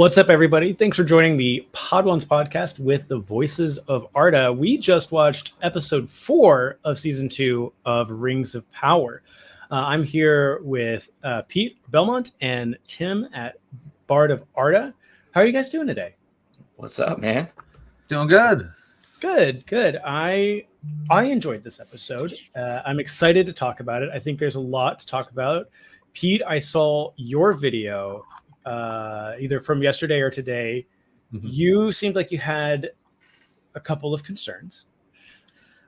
What's up, everybody? Thanks for joining the Podwans Podcast with the voices of Arda. We just watched episode 4 of season 2 of Rings of Power. I'm here with Pete Belmont and Tim at Bard of Arda. How are you guys doing today? What's up, man? Doing good. Good. I enjoyed this episode. I'm excited to talk about it. I think there's a lot to talk about. Pete, I saw your video either from yesterday or today. Mm-hmm. You seemed like you had a couple of concerns.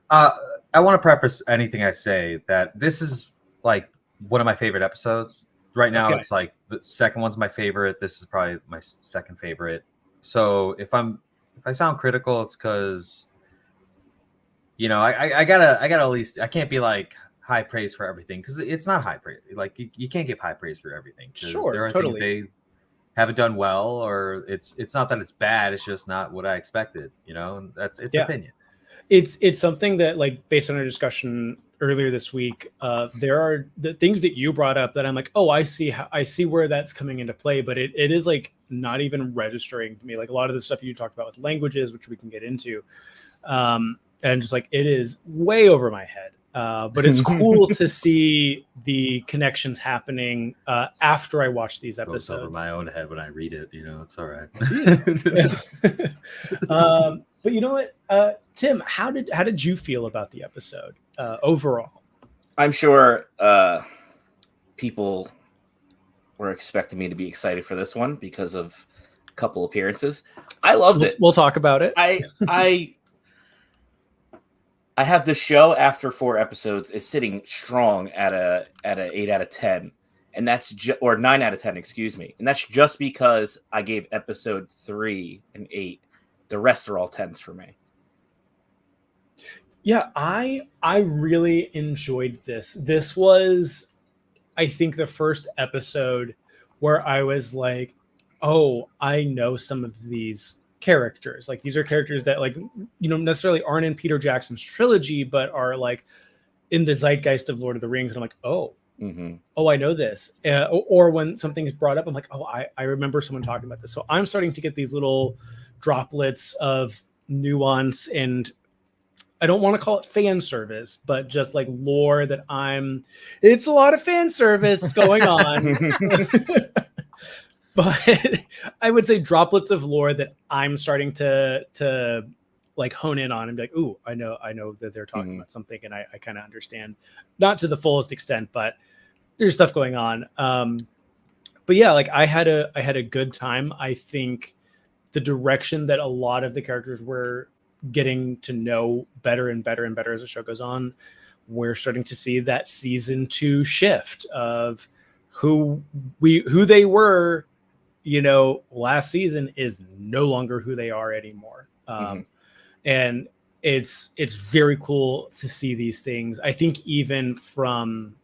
I want to preface anything I say that this is like one of my favorite episodes. Right now, It's like the second one's my favorite. This is probably my second favorite. So if I sound critical, it's because I gotta at least, I can't be like high praise for everything because it's not high praise. Like you can't give high praise for everything. Sure, there are totally. things they haven't done well, or it's not that it's bad. It's just not what I expected. And it's opinion. It's something that, like, based on our discussion earlier this week, there are the things that you brought up that I'm like, oh, I see where that's coming into play, but it is like not even registering to me. Like a lot of the stuff you talked about with languages, which we can get into, and just like it is way over my head. But it's cool to see the connections happening after I watch these episodes. Goes over my own head when I read it. It's all right. But you know what, Tim? How did you feel about the episode overall? I'm sure people were expecting me to be excited for this one because of a couple appearances. I loved it. We'll talk about it. I have the show after 4 episodes is sitting strong at a 8 out of 10, and that's or 9 out of 10, excuse me, and that's just because I gave episode 3 an 8. The rest are all 10s for me. Yeah, I really enjoyed this. This was, I think, the first episode where I was like, oh, I know some of these characters. Like, these are characters that, like, necessarily aren't in Peter Jackson's trilogy, but are like in the zeitgeist of Lord of the Rings. And I'm like, oh, I know this. Or when something is brought up, I'm like, oh, I remember someone talking about this. So I'm starting to get these little droplets of nuance, and I don't want to call it fan service, but just like lore that it's a lot of fan service going on. But I would say droplets of lore that I'm starting to like hone in on and be like, ooh, I know that they're talking about something, and I kind of understand, not to the fullest extent, but there's stuff going on. But yeah, like I had a good time. I think the direction that a lot of the characters were getting to know better and better and better as the show goes on, we're starting to see that season 2 shift of who they were, last season is no longer who they are anymore. And it's very cool to see these things. I think even from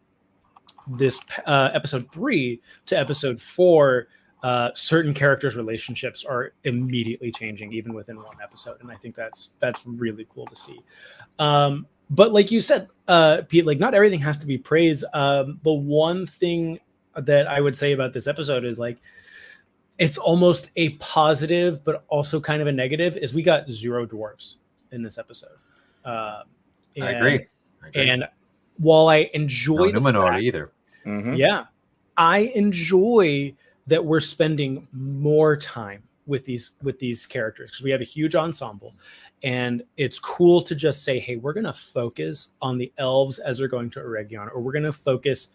this episode 3 to episode 4, certain characters' relationships are immediately changing even within one episode, and I think that's really cool to see. But like you said, Pete, like not everything has to be praise. The one thing that I would say about this episode is like it's almost a positive but also kind of a negative, is we got 0 dwarves in this episode. I agree. And while I enjoy no Numenor either. Yeah, I enjoy that we're spending more time with these characters because we have a huge ensemble, and it's cool to just say, hey, we're going to focus on the elves as they're going to Eregion, or we're going to focus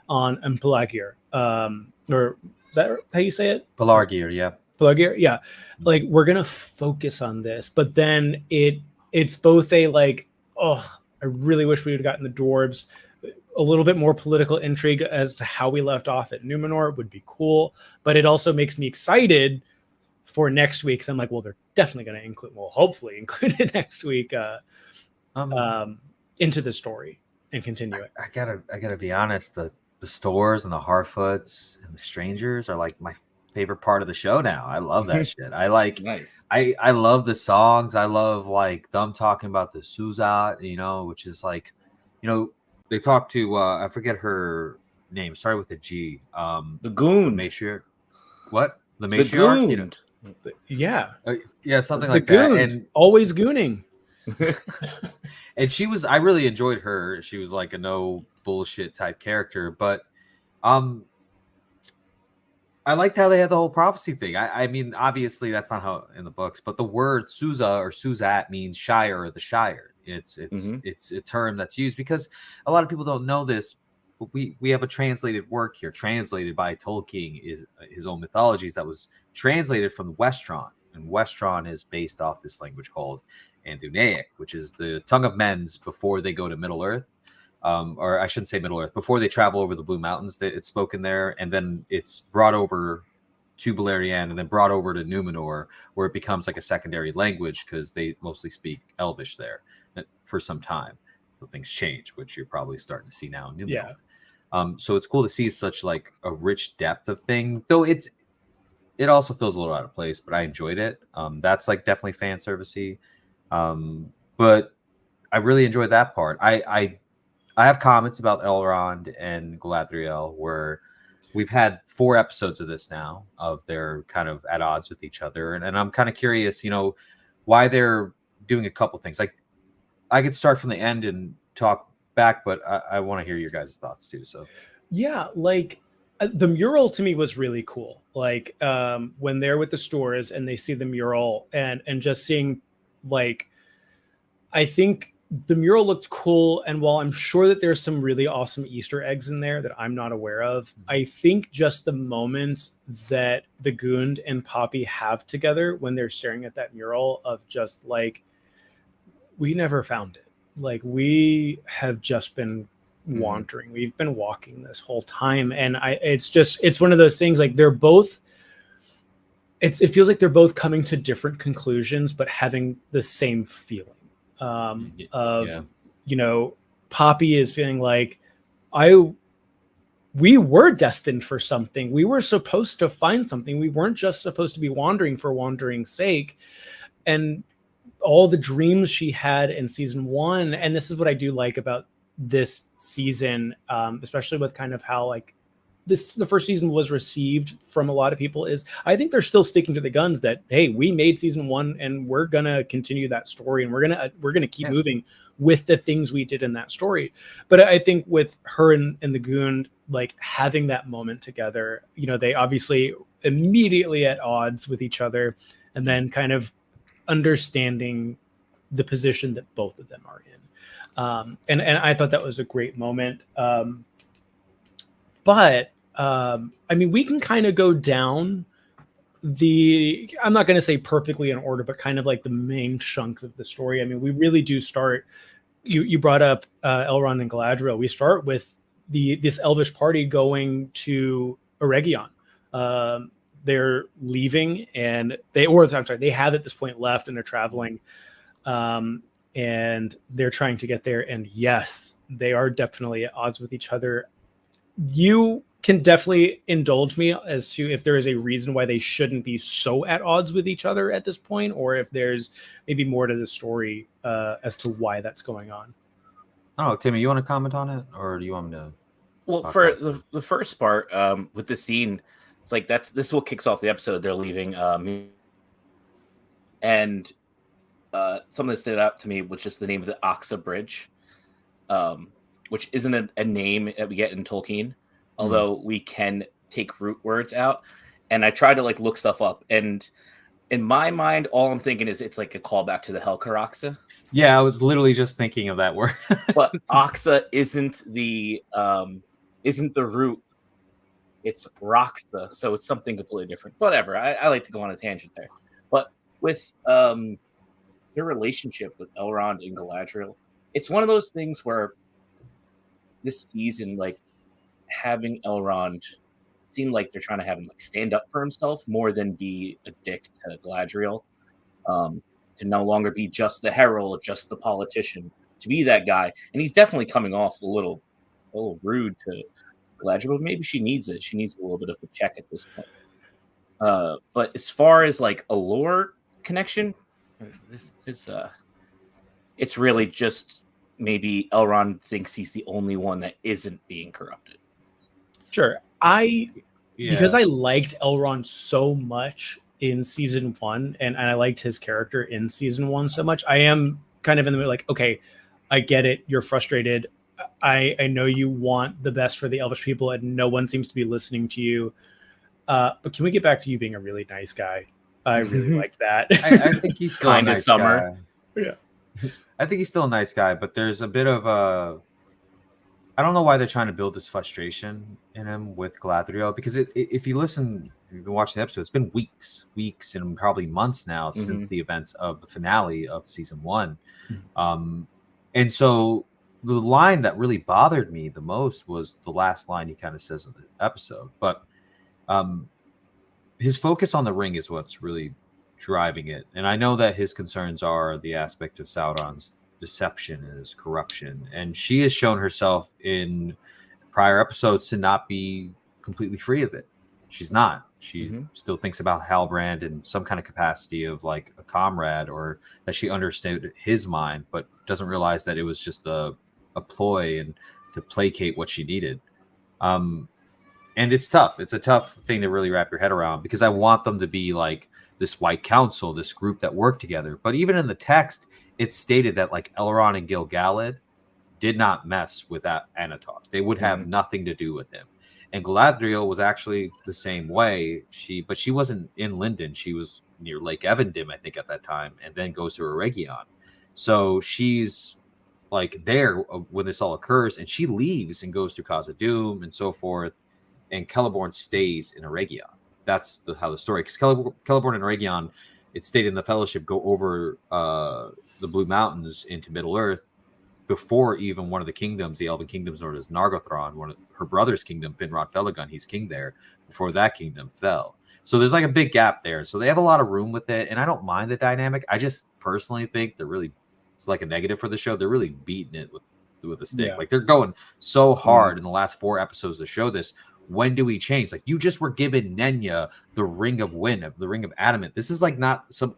on Pelargir, or is that how you say it? Pelargir, yeah. Pelargir, yeah. Like, we're going to focus on this, but then it's both a like, oh, I really wish we would have gotten the dwarves. A little bit more political intrigue as to how we left off at Numenor would be cool, but it also makes me excited for next week. So I'm like, well, they're definitely going to hopefully include it next week into the story and continue it. I gotta be honest. The stores and the Harfoots and the strangers are like my favorite part of the show now. I love that shit. I like, nice. I love the songs. I love like them talking about the Suzat, which is like, they talk to I forget her name. Started with a G. The Goon. Make sure. What? the matriarch, you know? Yeah, yeah, something the like goon, that, and always gooning. and she was. I really enjoyed her. She was like a no bullshit type character, but um, I liked how they had the whole prophecy thing. I mean, obviously that's not how in the books, but the word Susa or Suzat means Shire or the Shire. It's a term that's used because a lot of people don't know this. But we have a translated work here, translated by Tolkien, is his own mythologies that was translated from Westron, and Westron is based off this language called Andunaic, which is the tongue of men's before they go to Middle Earth. Or I shouldn't say Middle Earth, before they travel over the Blue Mountains, it's spoken there, and then it's brought over to Beleriand and then brought over to Numenor, where it becomes like a secondary language because they mostly speak Elvish there for some time. So things change, which you're probably starting to see now in Numenor. Yeah. So it's cool to see such like a rich depth of thing, though it also feels a little out of place, but I enjoyed it. That's like definitely fan servicey. But I really enjoyed that part. I have comments about Elrond and Galadriel where we've had 4 episodes of this now of they're kind of at odds with each other. And I'm kind of curious, you know, why they're doing a couple things. Like I could start from the end and talk back, but I want to hear your guys' thoughts too. So yeah, like the mural to me was really cool. Like when they're with the stores and they see the mural and just seeing like, I think the mural looked cool, and while I'm sure that there's some really awesome Easter eggs in there that I'm not aware of, I think just the moments that the Gund and Poppy have together when they're staring at that mural of just like, we never found it. Like we have just been wandering. We've been walking this whole time, and it's one of those things. Like they're both. It feels like they're both coming to different conclusions, but having the same feeling. You know, Poppy is feeling like we were destined for something. We were supposed to find something. We weren't just supposed to be wandering for wandering's sake. And all the dreams she had in season 1, and this is what I do like about this season, especially with kind of how like the first season was received from a lot of people, is I think they're still sticking to the guns that, hey, we made season 1 and we're gonna continue that story, and we're gonna keep moving with the things we did in that story. But I think with her and the Gund like having that moment together, you know, they obviously immediately at odds with each other, and then kind of understanding the position that both of them are in. And I thought that was a great moment. But I mean, we can kind of go down I'm not going to say perfectly in order, but kind of like the main chunk of the story. I mean, we really do start, you brought up Elrond and Galadriel. We start with this elvish party going to Eregion. They're leaving and they have at this point left, and they're traveling. And they're trying to get there. And yes, they are definitely at odds with each other. You can definitely indulge me as to if there is a reason why they shouldn't be so at odds with each other at this point, or if there's maybe more to the story as to why that's going on. Oh, Timmy, you want to comment on it, or do you want me to? Well, for the first part, with the scene, it's like this is what kicks off the episode. They're leaving, and something that stood out to me was just the name of the Oxa Bridge, which isn't a name that we get in Tolkien, although we can take root words out. And I tried to like look stuff up, and in my mind, all I'm thinking is it's like a callback to the Helker Oxa. Yeah, I was literally just thinking of that word. But Oxa isn't the root. It's Roxa, so it's something completely different. Whatever. I like to go on a tangent there. But with their relationship with Elrond and Galadriel, it's one of those things where this season, like having Elrond seem like they're trying to have him like stand up for himself more than be a dick to Galadriel. To no longer be just the herald, just the politician, to be that guy. And he's definitely coming off a little rude to Galadriel, but maybe she needs it. She needs a little bit of a check at this point. But as far as like a lore connection, this is it's really just maybe Elrond thinks he's the only one that isn't being corrupted. Sure. I because I liked Elrond so much in season 1, and I liked his character in season 1 so much, I am kind of in the middle, like, okay, I get it. You're frustrated. I know you want the best for the Elvish people, and no one seems to be listening to you. But can we get back to you being a really nice guy? I really like that. I think he's still Kind a of nice summer. guy. Yeah. I think he's still a nice guy, but there's a bit of a. I don't know why they're trying to build this frustration in him with Galadriel, because if you listen, you've been watching the episode, it's been weeks, and probably months now since the events of the finale of season 1. And so the line that really bothered me the most was the last line he kind of says in the episode. But his focus on the ring is what's really driving it. And I know that his concerns are the aspect of Sauron's deception and his corruption. And she has shown herself in prior episodes to not be completely free of it. She's not. She still thinks about Halbrand in some kind of capacity of like a comrade, or that she understood his mind, but doesn't realize that it was just a ploy and to placate what she needed. And it's tough. It's a tough thing to really wrap your head around, because I want them to be like this White Council, this group that worked together. But even in the text, it's stated that like Elrond and Gil-galad did not mess with that Anatar. They would have nothing to do with him. And Galadriel was actually the same way. She wasn't in Lindon. She was near Lake Evendim, I think, at that time, and then goes to Eregion. So she's like there when this all occurs, and she leaves and goes to Khazad-dûm and so forth. And Celeborn stays in Eregion. That's how the story. Because Celeborn and Eregion, it's stated in the Fellowship, go over the Blue Mountains into Middle Earth before even one of the kingdoms, the Elven kingdoms known as Nargothrond, one of her brother's kingdom, Finrod Felagund, he's king there, before that kingdom fell. So there's like a big gap there. So they have a lot of room with it, and I don't mind the dynamic. I just personally think it's like a negative for the show. They're really beating it with a stick. Like they're going so hard in the last 4 episodes to show this. When do we change? Like, you just were given Nenya the Ring of Wind, the Ring of Adamant. This is like not some.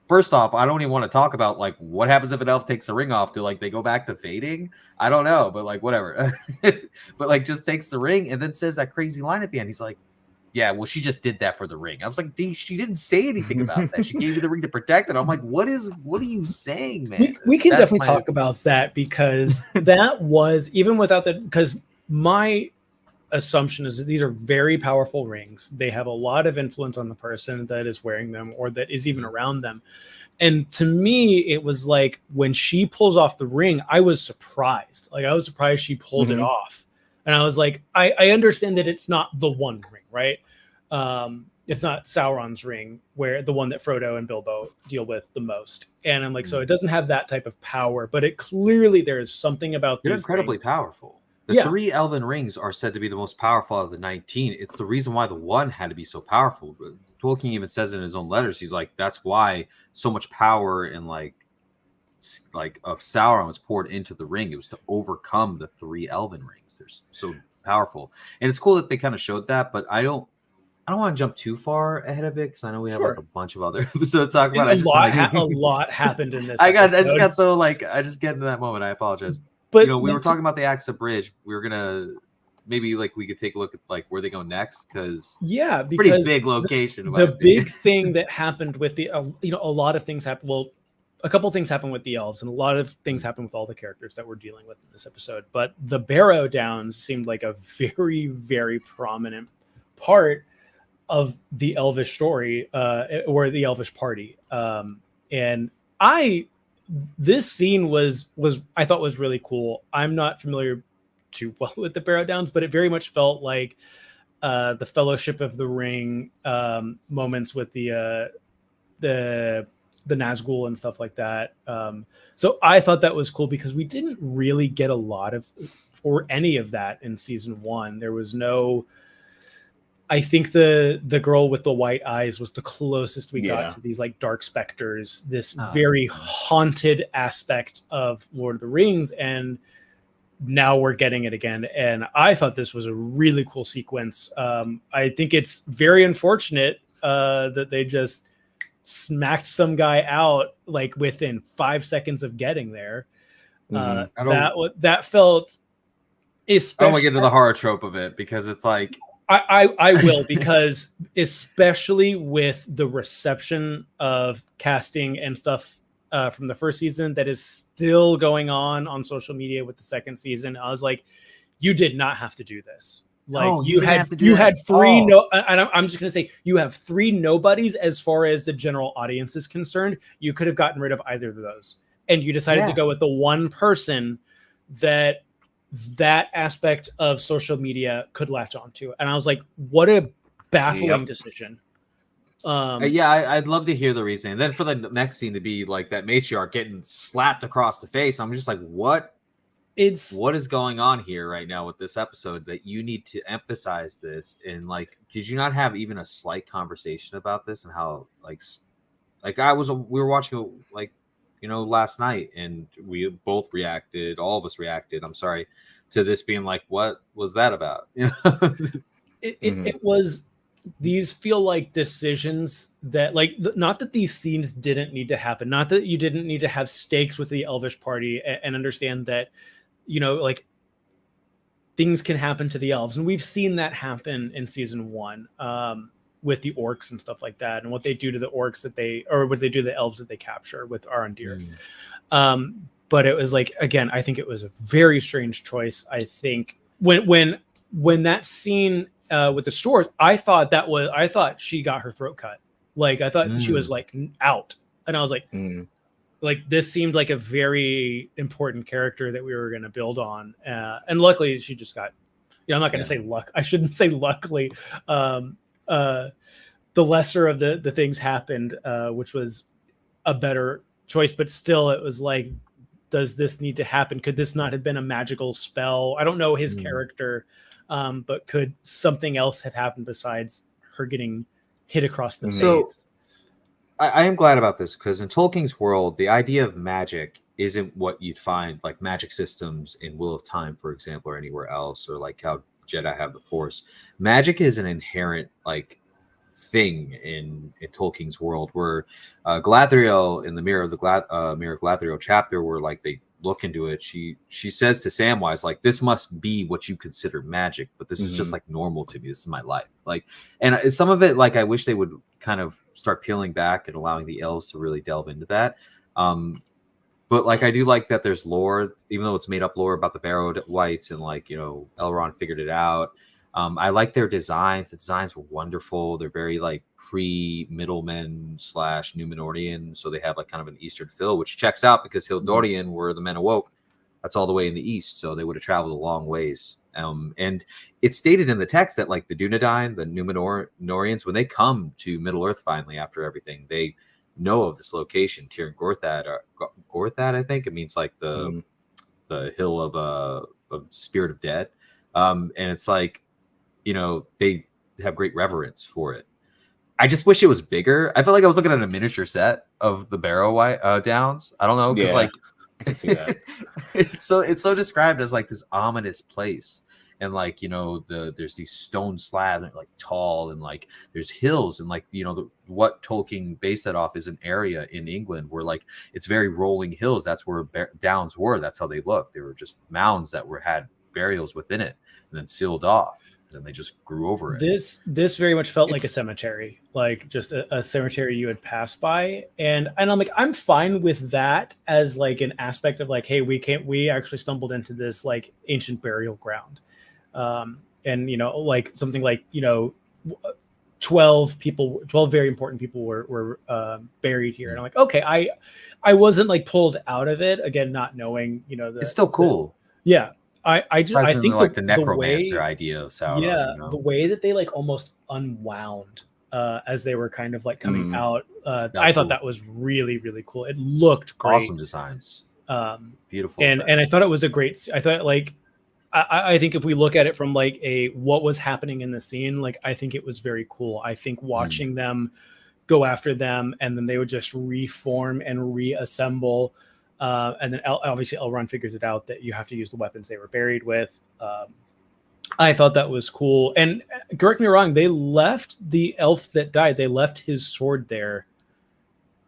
First off, I don't even want to talk about like what happens if an elf takes the ring off. Do like they go back to fading? I don't know, but like whatever. But like just takes the ring and then says that crazy line at the end. He's like, "Yeah, well, she just did that for the ring." I was like, she didn't say anything about that. She gave you the ring to protect it. I'm like, what are you saying, man? We can definitely talk about that, because that was, even without that, because my assumption is that these are very powerful rings. They have a lot of influence on the person that is wearing them or that is even around them. And to me, it was like when she pulls off the ring, I was surprised. Like, I was surprised she pulled it off. And I was like, I understand that it's not the one ring, right? It's not Sauron's ring, where the one that Frodo and Bilbo deal with the most. And I'm like, so it doesn't have that type of power, but it clearly there is something about they're incredibly powerful. The 3 elven rings are said to be the most powerful of the 19. It's the reason why the one had to be so powerful. Tolkien even says in his own letters, he's like, that's why so much power and like of Sauron was poured into the ring. It was to overcome the 3 elven rings. They're so powerful. And it's cool that they kind of showed that, but I don't want to jump too far ahead of it, because I know we have like a bunch of other episodes to talk about. A lot happened in this. I just got so like, I just get into that moment. I apologize. But we were talking about the Axa Bridge. We were gonna maybe like we could take a look at like where they go next, because pretty big location. The big thing that happened with the a lot of things happened. Well, a couple of things happened with the elves, and a lot of things happened with all the characters that we're dealing with in this episode. But the Barrow Downs seemed like a very, very prominent part of the Elvish story, or the Elvish party. And this scene was I thought was really cool. I'm not familiar too well with the Barrow Downs, but it very much felt like the Fellowship of the Ring moments with the Nazgul and stuff like that. So I thought that was cool, because we didn't really get a lot of or any of that in season 1. There was no. I think the girl with the white eyes was the closest we got to these like dark specters, this very haunted aspect of Lord of the Rings. And now we're getting it again. And I thought this was a really cool sequence. I think it's very unfortunate that they just smacked some guy out like within 5 seconds of getting there. That felt, especially. I don't want to get into the horror trope of it, because it's like, I will, because especially with the reception of casting and stuff from the first season that is still going on social media with the second season, I was like, you did not have to do this. Like you had three and I'm just gonna say you have three nobodies as far as the general audience is concerned. You could have gotten rid of either of those, and you decided to go with the one person that aspect of social media could latch onto. And I was like, what a baffling decision. I'd love to hear the reasoning. And then for the next scene to be like that matriarch getting slapped across the face, I'm just like, what is going on here right now with this episode that you need to emphasize this? And like, did you not have even a slight conversation about this and how we were watching like, you know, last night, and we both reacted, all of us reacted, I'm sorry, to this being like, what was that about? You know, it was, these feel like decisions that like, not that these scenes didn't need to happen, not that you didn't need to have stakes with the Elvish party and understand that, you know, like things can happen to the elves, and we've seen that happen in season 1 with the orcs and stuff like that, and what they do to the orcs what they do to the elves that they capture with Arondir. But it was like, again, I think it was a very strange choice. I think when that scene with the stores, I thought she got her throat cut. Like I thought she was like out, and I was like, like this seemed like a very important character that we were going to build on, and luckily she just got. I'm not going to say luck. I shouldn't say luckily. The lesser of the things happened, which was a better choice, but still it was like, does this need to happen? Could this not have been a magical spell? I don't know his character, but could something else have happened besides her getting hit across the face? So I am glad about this, because in Tolkien's world, the idea of magic isn't what you'd find like magic systems in Wheel of Time, for example, or anywhere else, or like how Jedi have the Force. Magic is an inherent like thing in Tolkien's world, where Galadriel in the Mirror of Galadriel chapter, where like they look into it, she says to Samwise, like, this must be what you consider magic, but this is just like normal to me. This is my life. Like, and some of it, like, I wish they would kind of start peeling back and allowing the elves to really delve into that. But like, I do like that there's lore, even though it's made up lore about the Barrow Wights, and like, you know, Elrond figured it out. I like their designs. The designs were wonderful. They're very like pre-Middlemen / Numenorian, so they have like kind of an Eastern feel, which checks out because Hildorian, where the men awoke, that's all the way in the east, so they would have traveled a long ways. And it's stated in the text that like the Dunedain, the Numenorians, when they come to Middle Earth finally after everything, they know of this location, Tir Gorthad, I think it means like the hill of Spirit of Dead, and it's like, you know, they have great reverence for it. I just wish it was bigger. I felt like I was looking at a miniature set of the Barrow Downs. I don't know, because like I can see that. it's so described as like this ominous place, and like, you know, there's these stone slabs like tall, and like there's hills, and like, you know, what Tolkien based that off is an area in England where like it's very rolling hills. That's where Downs were. That's how they looked. They were just mounds that had burials within it and then sealed off, and they just grew over it. This very much felt like a cemetery, like just a cemetery you would pass by, and I'm like, I'm fine with that as like an aspect of like, hey, we actually stumbled into this like ancient burial ground, and you know, like something like, you know, 12 very important people were buried here, and I'm like, okay, I wasn't like pulled out of it, again, not knowing, you know, it's still cool. I think like the necromancer idea of Sauron. Yeah, you know? The way that they like almost unwound as they were kind of like coming out, I thought that was really, really cool. It looked great. Awesome designs. Beautiful. And I thought it was a great. I thought like I think if we look at it from like what was happening in the scene, like I think it was very cool. I think watching them go after them, and then they would just reform and reassemble. And then obviously Elrond figures it out that you have to use the weapons they were buried with. I thought that was cool. And correct me wrong, they left the elf that died. They left his sword there.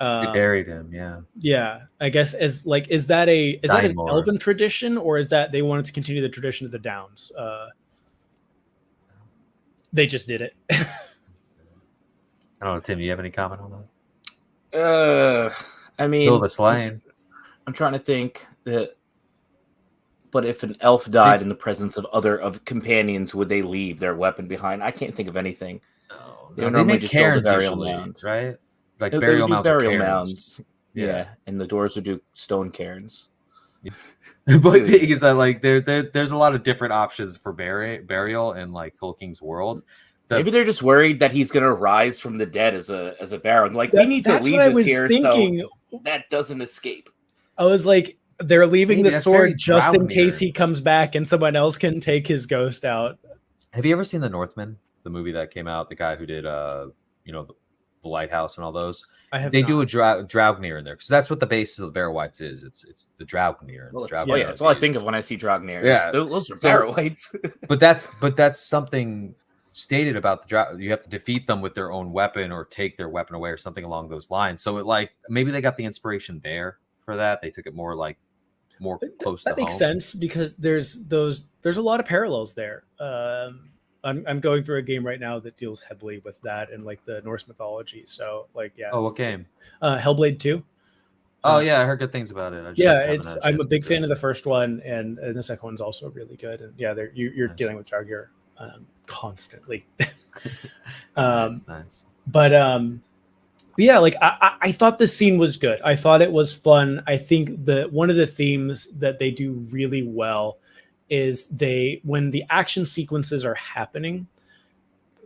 They buried him. Yeah. Yeah. I guess is that an elven tradition, or is that they wanted to continue the tradition of the Downs? They just did it. I don't know, Tim. You have any comment on that? I mean, Silva Slain. I'm trying to think that. But if an elf died in the presence of companions, would they leave their weapon behind? I can't think of anything. No, they make cairns usually, right? Like burial mounds. Burial mounds. Yeah, and the doors would do stone cairns. The point being is that like there's a lot of different options for burial in like Tolkien's world. Maybe they're just worried that he's gonna rise from the dead as a baron. Like we need to leave this here so that doesn't escape. I was like, they're leaving the sword just in case he comes back and someone else can take his ghost out. Have you ever seen The Northman, the movie that came out? The guy who did the Lighthouse and all those. They do a Draugr in there because that's what the basis of the Barrow-wights is. It's the Draugr. Well, that's all I think of when I see Draugr. Yeah, those are Barrow-wights. but that's something stated about the Draugr. You have to defeat them with their own weapon or take their weapon away or something along those lines. So it maybe they got the inspiration there for that. They took it more close to home. That makes sense because there's a lot of parallels there. I'm going through a game right now that deals heavily with that and like the Norse mythology. So like, yeah. Oh, what game? Hellblade 2. Oh yeah, I heard good things about it. I'm a big fan of the first one, and the second one's also really good. And yeah, you're dealing with Draugr constantly. That's nice. But yeah, like I thought the scene was good. I thought it was fun. I think one of the themes that they do really well is when the action sequences are happening,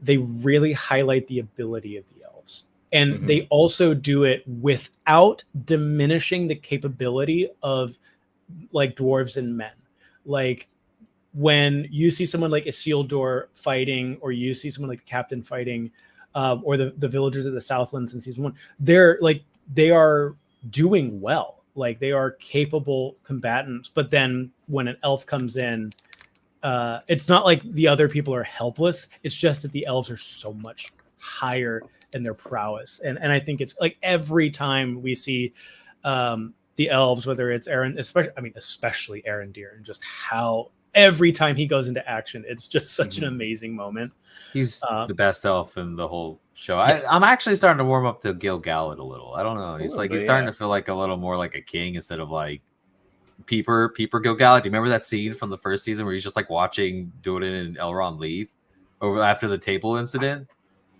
they really highlight the ability of the elves. And they also do it without diminishing the capability of like dwarves and men. Like when you see someone like Isildur fighting, or you see someone like the captain fighting, or the villagers of the Southlands in season 1, they are doing well. Like they are capable combatants, but then when an elf comes in, it's not like the other people are helpless. It's just that the elves are so much higher in their prowess. And I think it's like every time we see the elves, whether it's especially Arendir, and just how every time he goes into action, it's just such an amazing moment. He's the best elf in the whole show. Yes. I'm actually starting to warm up to Gil-galad a little. I don't know. He's starting to feel like a little more like a king instead of like Peeper Gil-galad. Do you remember that scene from the first season where he's just like watching Durin and Elrond leave over after the table incident?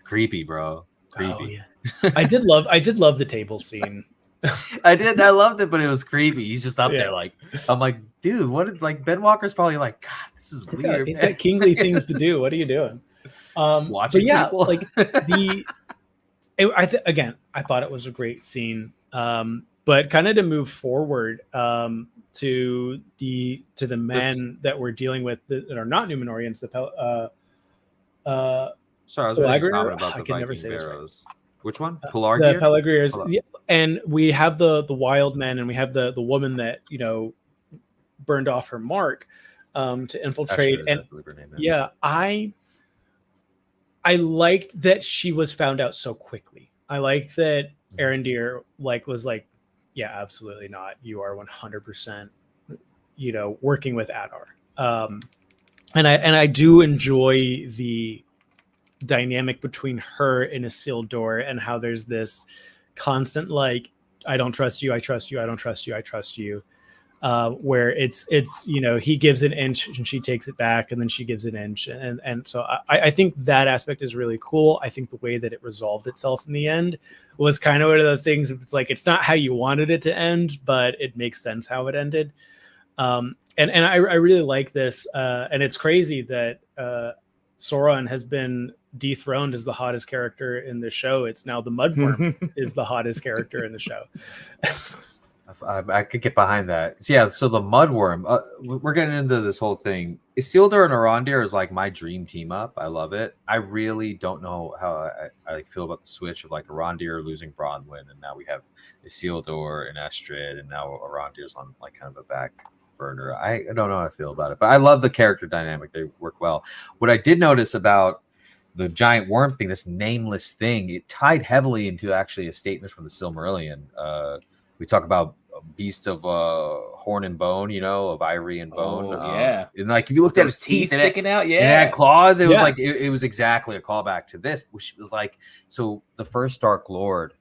Creepy, bro. Creepy. Oh, yeah. I did love the table scene. I loved it, but it was creepy. He's just up there like, I'm like, dude, what? Like Ben Walker's probably like, God, this is weird. He's got kingly things to do. What are you doing? Watching people. Like I thought it was a great scene. But kind of to move forward to the men that we're dealing with that are not Numenorians. Sorry, I was really comment about the Viking barrows. Which one? Pelargir? The Pelargirs. Yeah, and we have the wild men, and we have the woman that burned off her mark to infiltrate. And yeah, I liked that she was found out so quickly. I liked that Arendir was like, yeah, absolutely not. You are 100%, working with Adar. And I do enjoy the dynamic between her and Isildur, and how there's this constant like, I don't trust you, I trust you, I don't trust you, I trust you, where it's he gives an inch and she takes it back, and then she gives an inch, and so I think that aspect is really cool. I think the way that it resolved itself in the end was kind of one of those things. It's like, it's not how you wanted it to end, but it makes sense how it ended. And I really like this, and it's crazy that Sauron has been dethroned as the hottest character in the show. It's now the Mudworm is the hottest character in the show. I could get behind that. So, yeah, so the Mudworm, we're getting into this whole thing. Isildur and Arondir is like my dream team up. I love it. I really don't know how I feel about the switch of like Arondir losing Bronwyn, and now we have Isildur and Estrid, and now Arondir's on like kind of a back burner. I don't know how I feel about it, but I love the character dynamic. They work well. What I did notice about the giant worm thing, this nameless thing, it tied heavily into actually a statement from the Silmarillion. We talk about beast of horn and bone, of ivory and bone. Yeah. And like if you looked at Those its teeth sticking out, it had claws. It was Yeah. like it was exactly a callback to this, which was like, so the first Dark Lord,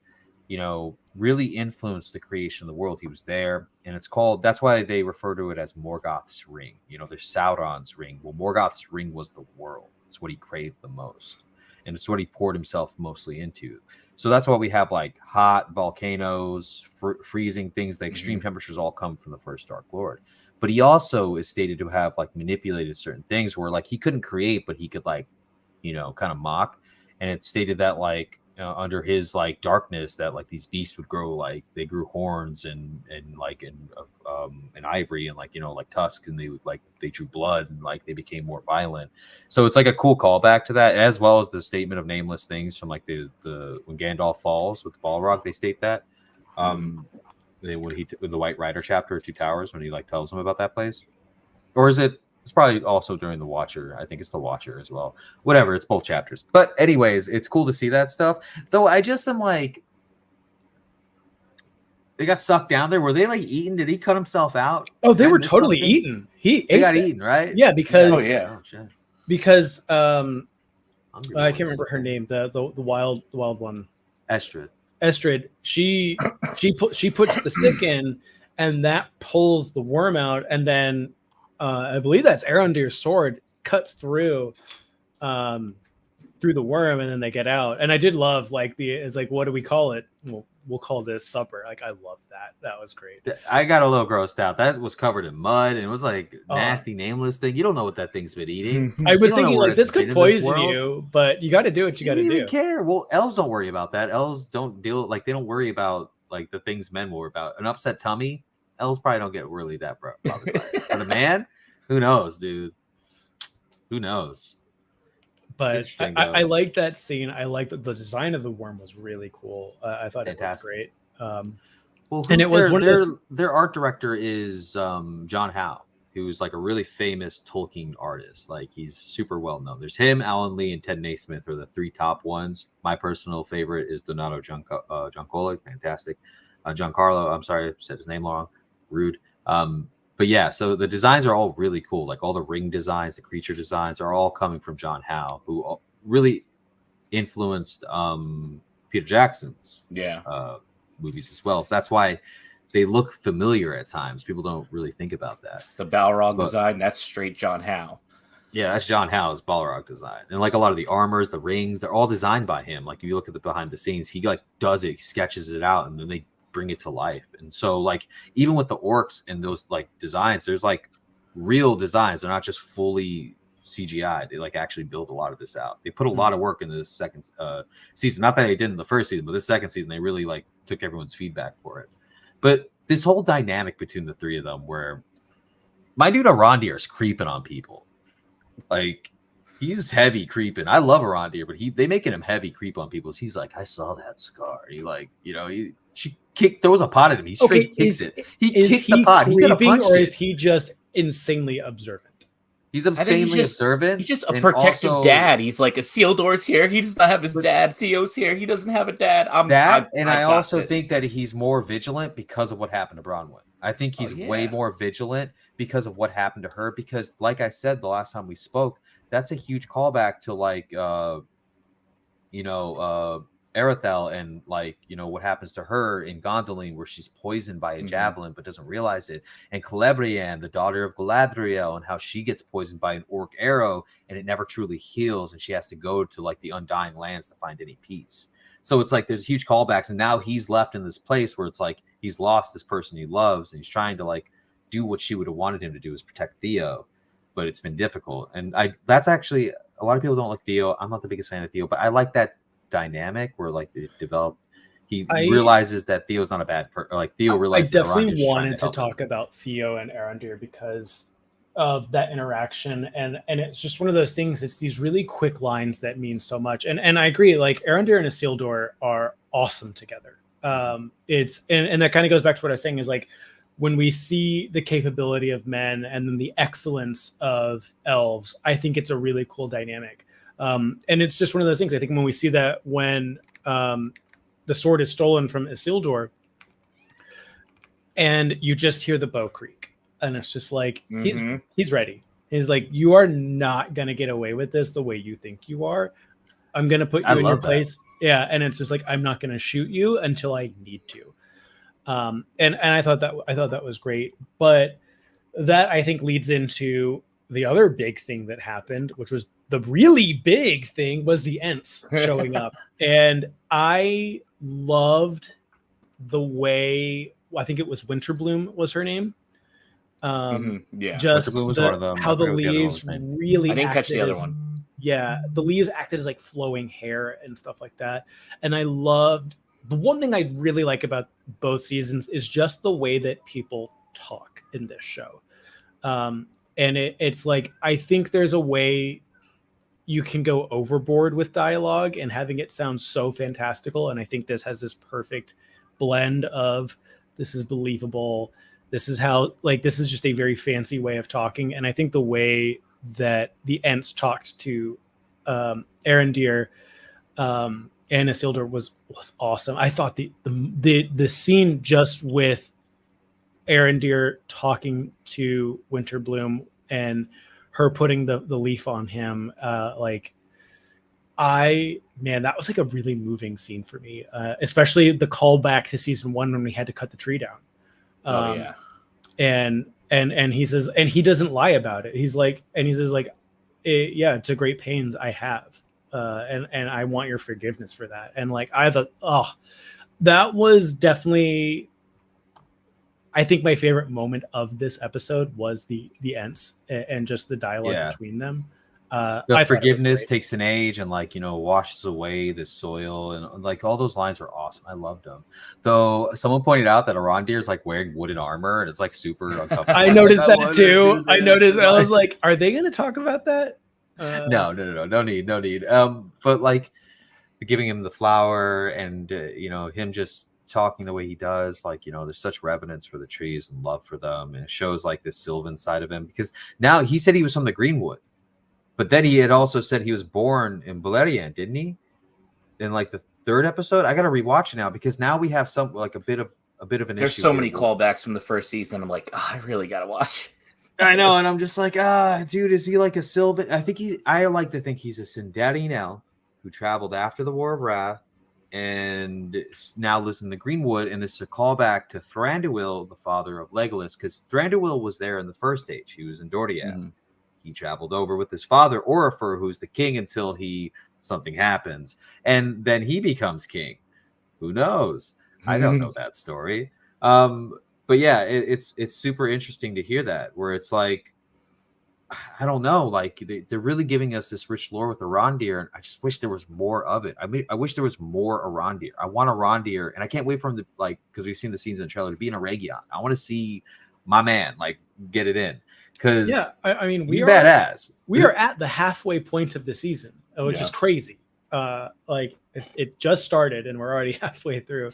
really influenced the creation of the world. He was there, and that's why they refer to it as Morgoth's ring. There's Sauron's ring. Well, Morgoth's ring was the world. It's what he craved the most, and it's what he poured himself mostly into. So that's why we have like hot volcanoes, freezing things. The extreme temperatures all come from the first Dark Lord. But he also is stated to have like manipulated certain things where like he couldn't create, but he could like, kind of mock. And it's stated that like under his like darkness that like these beasts would grow, like they grew horns and like in ivory and like like tusks, and they drew blood and like they became more violent. So it's like a cool callback to that, as well as the statement of nameless things from like the when Gandalf falls with the Balrog, they state that when the White Rider chapter of Two Towers, when he like tells them about that place. Or is it? It's probably also during the Watcher. I think it's the Watcher as well. Whatever, it's both chapters. But anyways, it's cool to see that stuff. Though I just am like, they got sucked down there. Were they like eaten? Did he cut himself out? Oh, they were totally eaten. They got eaten, right? Yeah, because because I can't remember her name. The wild one. Estrid. She puts the stick in, and that pulls the worm out, and then I believe that's Arondir's sword cuts through the worm, and then they get out. And I did love like what do we call it? We'll call this supper. Like I love that. That was great. I got a little grossed out. That was covered in mud, and it was like nasty, nameless thing. You don't know what that thing's been eating. I was thinking like this could poison you, but you got to do what you got to do. You don't even care. Well, elves don't worry about that. Elves don't they don't worry about like the things men worry about. An upset tummy. Elves probably don't get really that bothered by it. But a man, who knows, dude? Who knows? But I like that scene. I like that the design of the worm was really cool. I thought it was great. And it was their art director is John Howe, who's like a really famous Tolkien artist. Like he's super well known. There's him, Alan Lee, and Ted Naismith are the three top ones. My personal favorite is Donato Giancarlo. Fantastic. Giancarlo. I'm sorry, I said his name wrong. Rude. But yeah, so the designs are all really cool. Like all the ring designs, the creature designs are all coming from John Howe, who really influenced Peter Jackson's movies as well. That's why they look familiar at times. People don't really think about that. The Balrog design, that's straight John Howe. Yeah, that's John Howe's Balrog design. And like a lot of the armors, the rings, they're all designed by him. Like if you look at the behind the scenes, he like does it, sketches it out, and then they bring it to life. And so like even with the orcs and those like designs, there's like real designs. They're not just fully CGI. They like actually build a lot of this out. They put a lot of work into this second season. Not that they did in the first season, but this second season they really like took everyone's feedback for it. But this whole dynamic between the three of them, where my dude Arondir is creeping on people, like he's heavy creeping. I love Arondir, but they making him heavy creep on people. He's like, I saw that scar. He like, she throws a pot at him. He straight kicks it. He kicked the pot. He could have punched it. Is he just insanely observant? He's insanely observant. He's just a protective dad. He's like, Isildur's here. He does not have his dad. Theo's here. He doesn't have a dad. I also think that he's more vigilant because of what happened to Bronwyn. I think he's way more vigilant because of what happened to her. Because, like I said the last time we spoke, that's a huge callback to like, Erethel and like what happens to her in Gondolin, where she's poisoned by a javelin but doesn't realize it, and Celebrian, the daughter of Galadriel, and how she gets poisoned by an orc arrow and it never truly heals, and she has to go to like the Undying Lands to find any peace. So it's like there's huge callbacks, and now he's left in this place where it's like he's lost this person he loves, and he's trying to like do what she would have wanted him to do, is protect Theo, but it's been difficult. And that's actually, a lot of people don't like Theo. I'm not the biggest fan of Theo, but I like that dynamic where like they develop. He realizes that Theo's not a bad person. Like Theo realizes. I definitely wanted to talk about Theo and Arondir because of that interaction, and it's just one of those things. It's these really quick lines that mean so much, and I agree. Like Arondir and Isildur are awesome together. It's and that kind of goes back to what I was saying, is like when we see the capability of men and then the excellence of elves, I think it's a really cool dynamic. And it's just one of those things. I think when we see that when the sword is stolen from Isildur, and you just hear the bow creak, and it's just like Mm-hmm. he's ready. He's like, you are not gonna get away with this the way you think you are. I'm gonna put you in your place. Yeah, and it's just like, I'm not gonna shoot you until I need to. And I thought that was great, but that I think leads into the other big thing that happened, which was the really big thing, was the Ents showing up, and I loved the way, I think it was Winterbloom was her name. Yeah, just Winterbloom was one of them. how the leaves really I didn't catch the other one. Yeah, the leaves acted as like flowing hair and stuff like that. And I loved, the one thing I really like about both seasons is just the way that people talk in this show. And it's like, I think there's a way you can go overboard with dialogue and having it sound so fantastical. And I think this has this perfect blend of, this is believable. This is how, like, this is just a very fancy way of talking. And I think the way that the Ents talked to Arendir and Isildur was awesome. I thought the scene just with Arendir talking to Winterbloom and her putting the leaf on him, that was like a really moving scene for me, especially the callback to season 1 when we had to cut the tree down. And he says, and he doesn't lie about it. He says yeah, it's a great pains I have. And I want your forgiveness for that. And like, I thought, that was definitely, I think my favorite moment of this episode was the Ents and just the dialogue between them. The forgiveness takes an age and washes away the soil, and like all those lines are awesome. I loved them. Though someone pointed out that Arondir is like wearing wooden armor and it's like super uncomfortable. I noticed that too. I was like, are they going to talk about that? No need. But like giving him the flower and him just talking the way he does, there's such reverence for the trees and love for them, and it shows like this Sylvan side of him, because now he said he was from the Greenwood. But then he had also said he was born in Beleriand, didn't he? In like the 3rd episode, I got to rewatch it now, because now we have some like a bit of an There's issue. so many callbacks from the first season. I'm like, I really got to watch. I know, and I'm just like, dude, is he like a Sylvan? I like to think he's a Sindarin elf who traveled after the War of Wrath and now lives in the Greenwood, and it's a callback to Thranduil, the father of Legolas, because Thranduil was there in the first age. He was in Doriath. Mm-hmm. He traveled over with his father, Orifer, who's the king until something happens. And then he becomes king. Who knows? I don't know that story. But yeah, it's super interesting to hear that, where it's like, I don't know, like they're really giving us this rich lore with Arondir, and I just wish there was more of it. I mean, I wish there was more Arondir. I want Arondir, and I can't wait for him to, like, because we've seen the scenes in the trailer, to be in a Region. I want to see my man get it in. Because I mean, he's badass. We are at the halfway point of the season, which is crazy. It just started and we're already halfway through.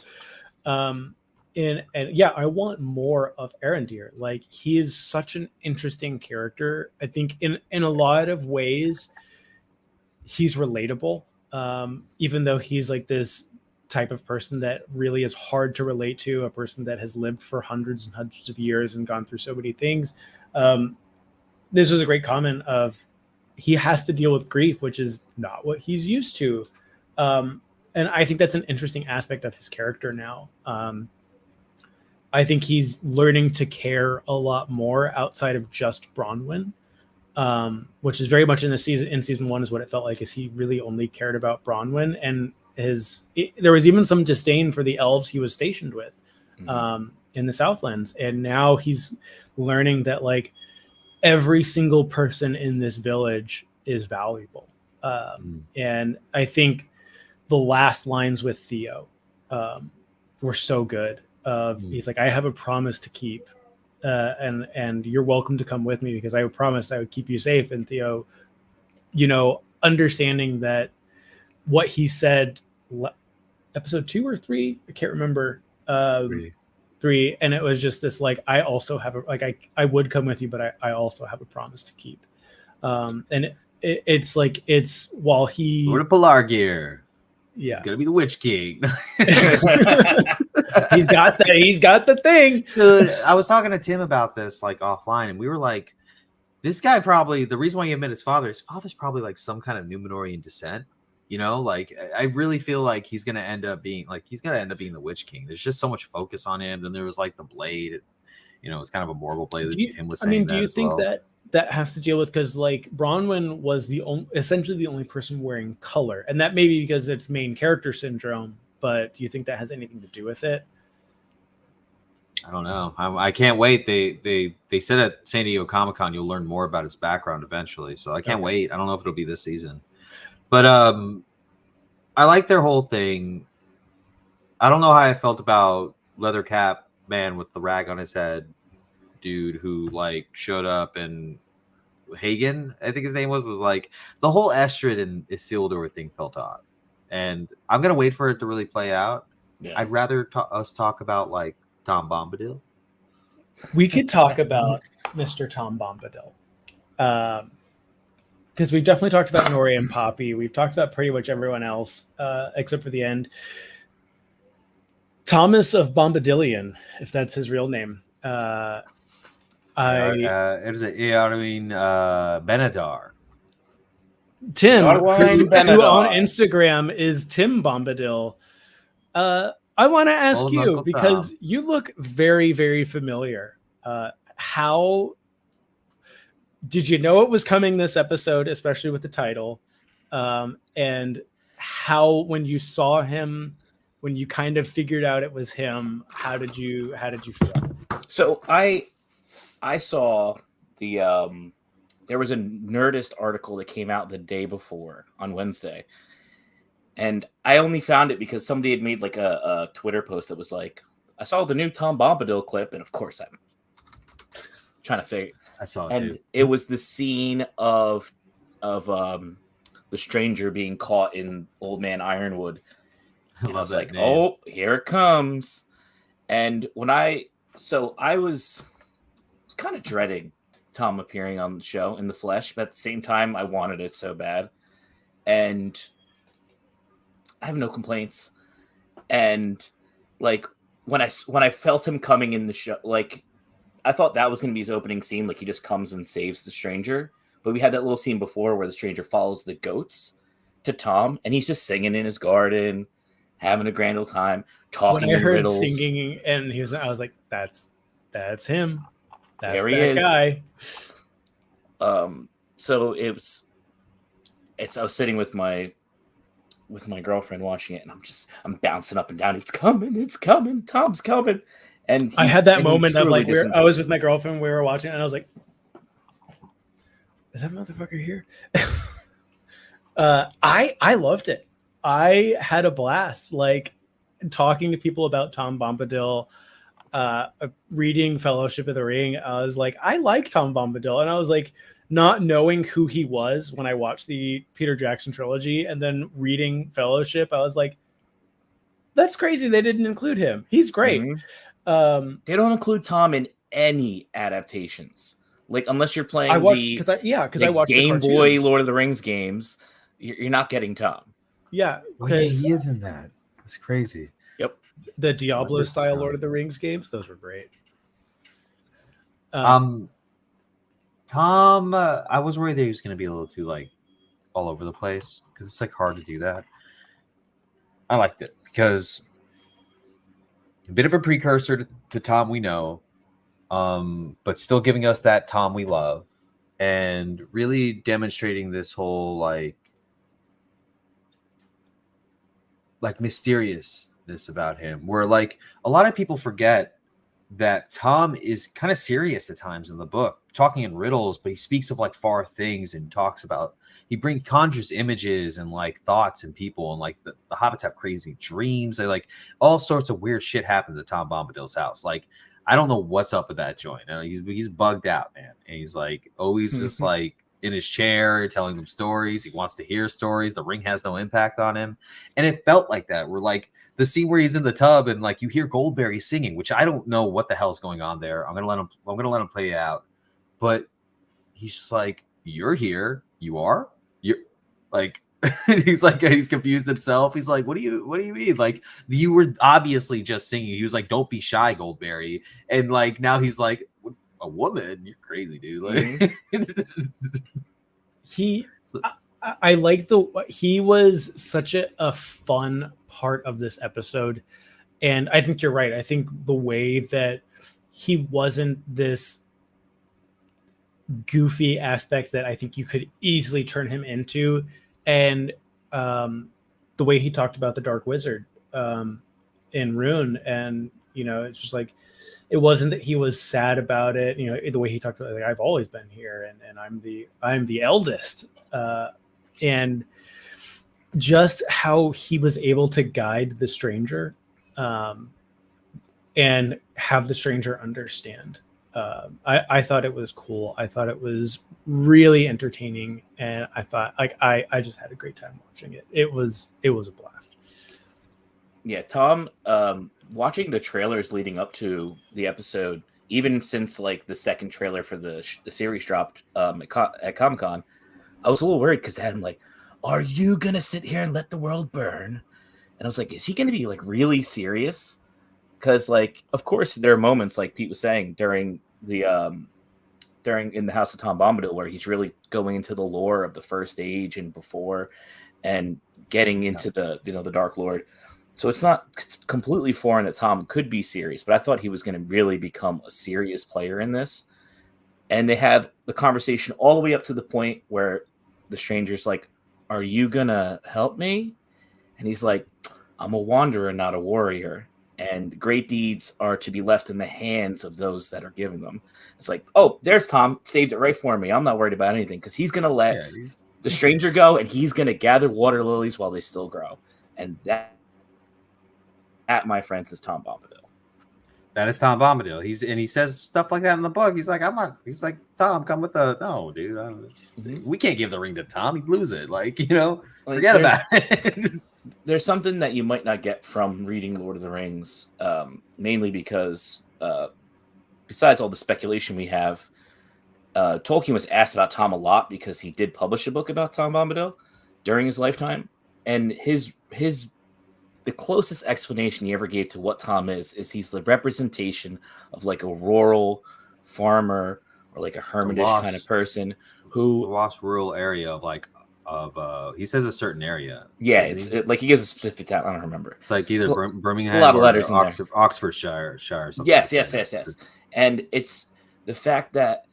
I want more of Arendir. Like, he is such an interesting character. I think in a lot of ways, he's relatable. Even though he's like this type of person that really is hard to relate to, a person that has lived for hundreds and hundreds of years and gone through so many things. This was a great comment of, he has to deal with grief, which is not what he's used to. And I think that's an interesting aspect of his character now. I think he's learning to care a lot more outside of just Bronwyn, which is very much in season 1 is what it felt like, is he really only cared about Bronwyn, and there was even some disdain for the elves he was stationed with in the Southlands. And now he's learning that like every single person in this village is valuable. And I think the last lines with Theo were so good. He's like, I have a promise to keep, and you're welcome to come with me because I promised I would keep you safe. And Theo, understanding that what he said, episode 2 or 3, I can't remember. 3, and it was just this like, I also have I would come with you, but I also have a promise to keep. And it's while he go to Pelargir. Yeah, he's gonna be the Witch King. He's got that. He's got the thing. Dude, I was talking to Tim about this like offline, and we were like, this guy probably, the reason why he met his father's probably like some kind of Numenorian descent. You know, like I really feel like he's gonna end up being the Witch King. There's just so much focus on him. Then there was like the blade, you know, it's kind of a mortal blade. Tim was saying. Do you think that has to deal with, because like Bronwyn was essentially the only person wearing color, and that may be because it's main character syndrome. But do you think that has anything to do with it? I don't know. I can't wait. They said at San Diego Comic-Con you'll learn more about his background eventually. So I can't wait. I don't know if it'll be this season. But I like their whole thing. I don't know how I felt about Leather Cap man with the rag on his head dude who like showed up, and Hagen, I think his name was like, the whole Estrid and Isildur thing felt odd. And I'm going to wait for it to really play out. Yeah. I'd rather us talk about like Tom Bombadil. We could talk about Mr. Tom Bombadil. Because we've definitely talked about Nori and Poppy. We've talked about pretty much everyone else, except for the end. Thomas of Bombadilian, if that's his real name. It is Eowyn Benadar. Tim, who on Instagram is Tim Bombadil. I want to ask you, because you look very, very familiar. How did you know it was coming this episode, especially with the title? And how, when you saw him, when you kind of figured out it was him, how did you feel? So I saw the there was a Nerdist article that came out the day before on Wednesday. And I only found it because somebody had made like a Twitter post that was like, I saw the new Tom Bombadil clip. And of course I'm trying to figure. I saw it and too. It was the scene of the stranger being caught in Old Man Ironwood. And I was like, name. Oh, here it comes. And I was kind of dreading Tom appearing on the show in the flesh, but at the same time, I wanted it so bad. And I have no complaints. And like when I felt him coming in the show, like I thought that was going to be his opening scene. Like he just comes and saves the stranger. But we had that little scene before where the stranger follows the goats to Tom, and he's just singing in his garden, having a grand old time, talking in riddles. Singing, and I was like, that's him. That's there he that is. Guy. So I was sitting with my girlfriend watching it, and I'm bouncing up and down. It's coming, Tom's coming. And I had that moment of like, I was with my girlfriend, we were watching, and I was like, is that motherfucker here? I loved it. I had a blast, like talking to people about Tom Bombadil, reading Fellowship of the Ring. I was like, I like Tom Bombadil. And I was like, not knowing who he was when I watched the Peter Jackson trilogy and then reading Fellowship, I was like, that's crazy. They didn't include him. He's great. Mm-hmm. They don't include Tom in any adaptations. Like, unless you're playing I watched Game Boy Lord of the Rings games, you're not getting Tom. Yeah. Oh, yeah, he is in that. That's crazy. Yep. The Diablo style Lord of the Rings games, those were great. Tom, I was worried that he was going to be a little too like all over the place because it's like hard to do that. I liked it because a bit of a precursor to Tom we know, but still giving us that Tom we love and really demonstrating this whole like mysteriousness about him, where like a lot of people forget that Tom is kind of serious at times in the book, talking in riddles, but he speaks of like far things and talks about, he conjures images and like thoughts and people, and like the hobbits have crazy dreams. They like all sorts of weird shit happens at Tom Bombadil's house. Like, I don't know what's up with that joint. He's bugged out, man. And he's like always just like in his chair telling them stories. He wants to hear stories. The ring has no impact on him. And it felt like that. We're like the scene where he's in the tub and like you hear Goldberry singing, which I don't know what the hell's going on there. I'm gonna let him play it out. But he's just like, you're here. You are? You're like He's like, he's confused himself. He's like, what do you mean? Like, you were obviously just singing. He was like, don't be shy, Goldberry. And like, now he's like, a woman? You're crazy, dude. Like, I like he was such a fun part of this episode. And I think you're right. I think the way that he wasn't this goofy aspect that I think you could easily turn him into, and the way he talked about the Dark Wizard in Rune, and it's just like, it wasn't that he was sad about it. The way he talked about, like, I've always been here, and I'm the eldest, and just how he was able to guide the stranger, and have the stranger understand. I thought it was cool. I thought it was really entertaining, and I thought, like, I just had a great time watching it. It was a blast. Yeah, Tom, watching the trailers leading up to the episode, even since like the second trailer for the series dropped at Comic-Con, I was a little worried because I'm like, are you gonna sit here and let the world burn? And I was like, is he gonna be like really serious? Because, like, of course, there are moments, like Pete was saying, during in the House of Tom Bombadil, where he's really going into the lore of the First Age and before, and getting into the Dark Lord. So it's not completely foreign that Tom could be serious, but I thought he was going to really become a serious player in this. And they have the conversation all the way up to the point where the stranger's like, "Are you gonna help me?" And he's like, "I'm a wanderer, not a warrior. And great deeds are to be left in the hands of those that are given them." It's like, oh, there's Tom, saved it right for me. I'm not worried about anything, because he's going to let the stranger go, and he's going to gather water lilies while they still grow. And that, my friends, is Tom Bombadil. That is Tom Bombadil. He says stuff like that in the book. He's like, he's like, Tom, come with no, dude. We can't give the ring to Tom. He'd lose it. Like, forget about it. There's something that you might not get from reading Lord of the Rings, mainly because besides all the speculation we have, Tolkien was asked about Tom a lot because he did publish a book about Tom Bombadil during his lifetime, and the closest explanation he ever gave to what Tom is he's the representation of like a rural farmer or like a hermitage kind of person who the lost rural area of he says a certain area. Yeah, it's like he gives a specific town. I don't remember. It's like either Birmingham, a lot of letters, or Oxfordshire, or something. Yes. And it's the fact that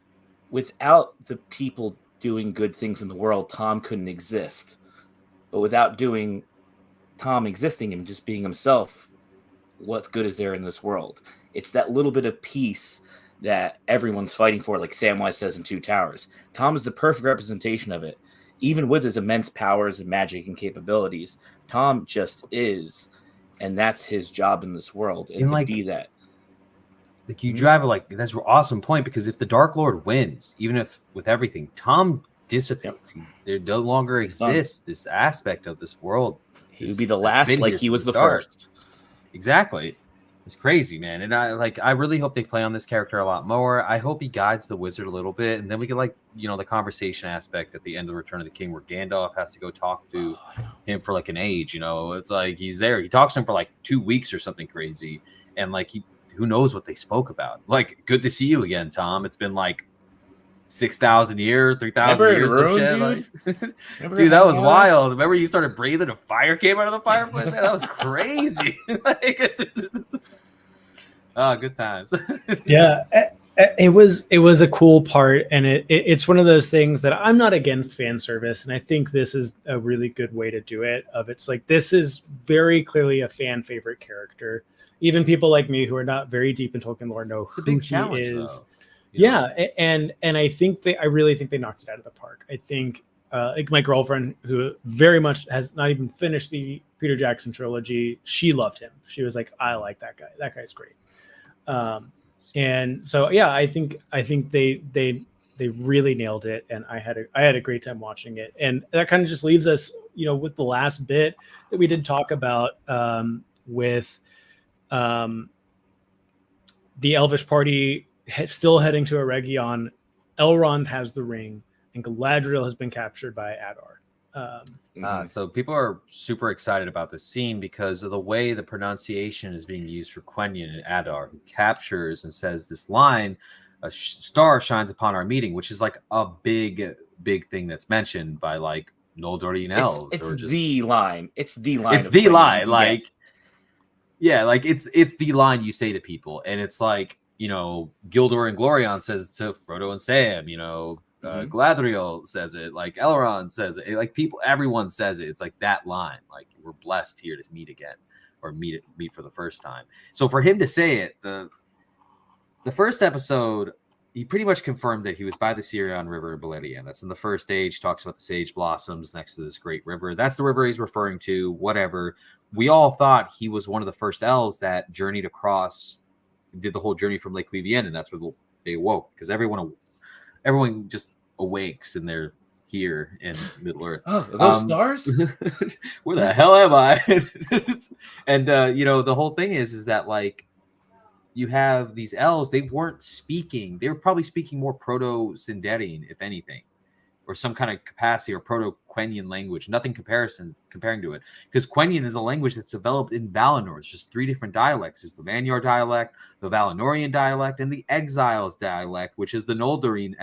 without the people doing good things in the world, Tom couldn't exist. But without Tom existing and just being himself, what good is there in this world? It's that little bit of peace that everyone's fighting for, like Samwise says in Two Towers. Tom is the perfect representation of it. Even with his immense powers and magic and capabilities, Tom just is, and that's his job in this world, and to be that. Like, you drive it, that's an awesome point, because if the Dark Lord wins, even if with everything, Tom dissipates. There no longer exists this aspect of this world. He would be the last, like he was the first. Exactly. It's crazy, man. And I really hope they play on this character a lot more. I hope he guides the wizard a little bit, and then we get the conversation aspect at the end of Return of the King, where Gandalf has to go talk to him for like an age. It's like he's there. He talks to him for like 2 weeks or something crazy, and like who knows what they spoke about. Like, good to see you again, Tom. It's been like 6,000 years, 3,000 years, some shit. Dude, that was wild. Remember you started breathing and fire came out of the fireplace? Man, that was crazy. Oh, good times. Yeah, it was a cool part, and it's one of those things that I'm not against fan service, and I think this is a really good way to do it. It's like, this is very clearly a fan favorite character. Even people like me who are not very deep in Tolkien lore know who he is. Though. Yeah, and I really think they knocked it out of the park. I think like my girlfriend, who very much has not even finished the Peter Jackson trilogy, she loved him. She was like, I like that guy. That guy's great. And so yeah, I think they really nailed it, and I had a great time watching it. And that kind of just leaves us, with the last bit that we did talk about with the Elvish party still heading to Eregion. Elrond has the ring, and Galadriel has been captured by Adar. So people are super excited about this scene because of the way the pronunciation is being used for Quenya and Adar, who captures and says this line, "A star shines upon our meeting," which is like a big thing that's mentioned by like Noldorian elves. It's the line. It's the line. It's the line. Like, yeah, like it's the line you say to people, and it's like, you know, Gildor and Glorion says it to Frodo and Sam, you know. Galadriel says it, like Elrond says it, like everyone says it. It's like that line, like we're blessed here to meet again, or meet for the first time. So for him to say it, the first episode, he pretty much confirmed that he was by the Sirion River in Beleriand. That's in the first age. Talks about the sage blossoms next to this great river. That's the river he's referring to. Whatever. We all thought he was one of the first elves that journeyed across, did the whole journey from Lake Vivienne, and that's where they awoke, because everyone just awakes and they're here in Middle Earth. Oh, are those stars? Where the hell am I? And you know, the whole thing is that like you have these elves, they weren't speaking. They were probably speaking more Proto-Sindarian, if anything, or some kind of capacity, or Proto-Quenya language. Nothing comparing to it, because Quenya is a language that's developed in Valinor. It's just 3 different dialects. There's the Vanyar dialect, the Valinorian dialect, and the Exiles dialect, which is the Noldorian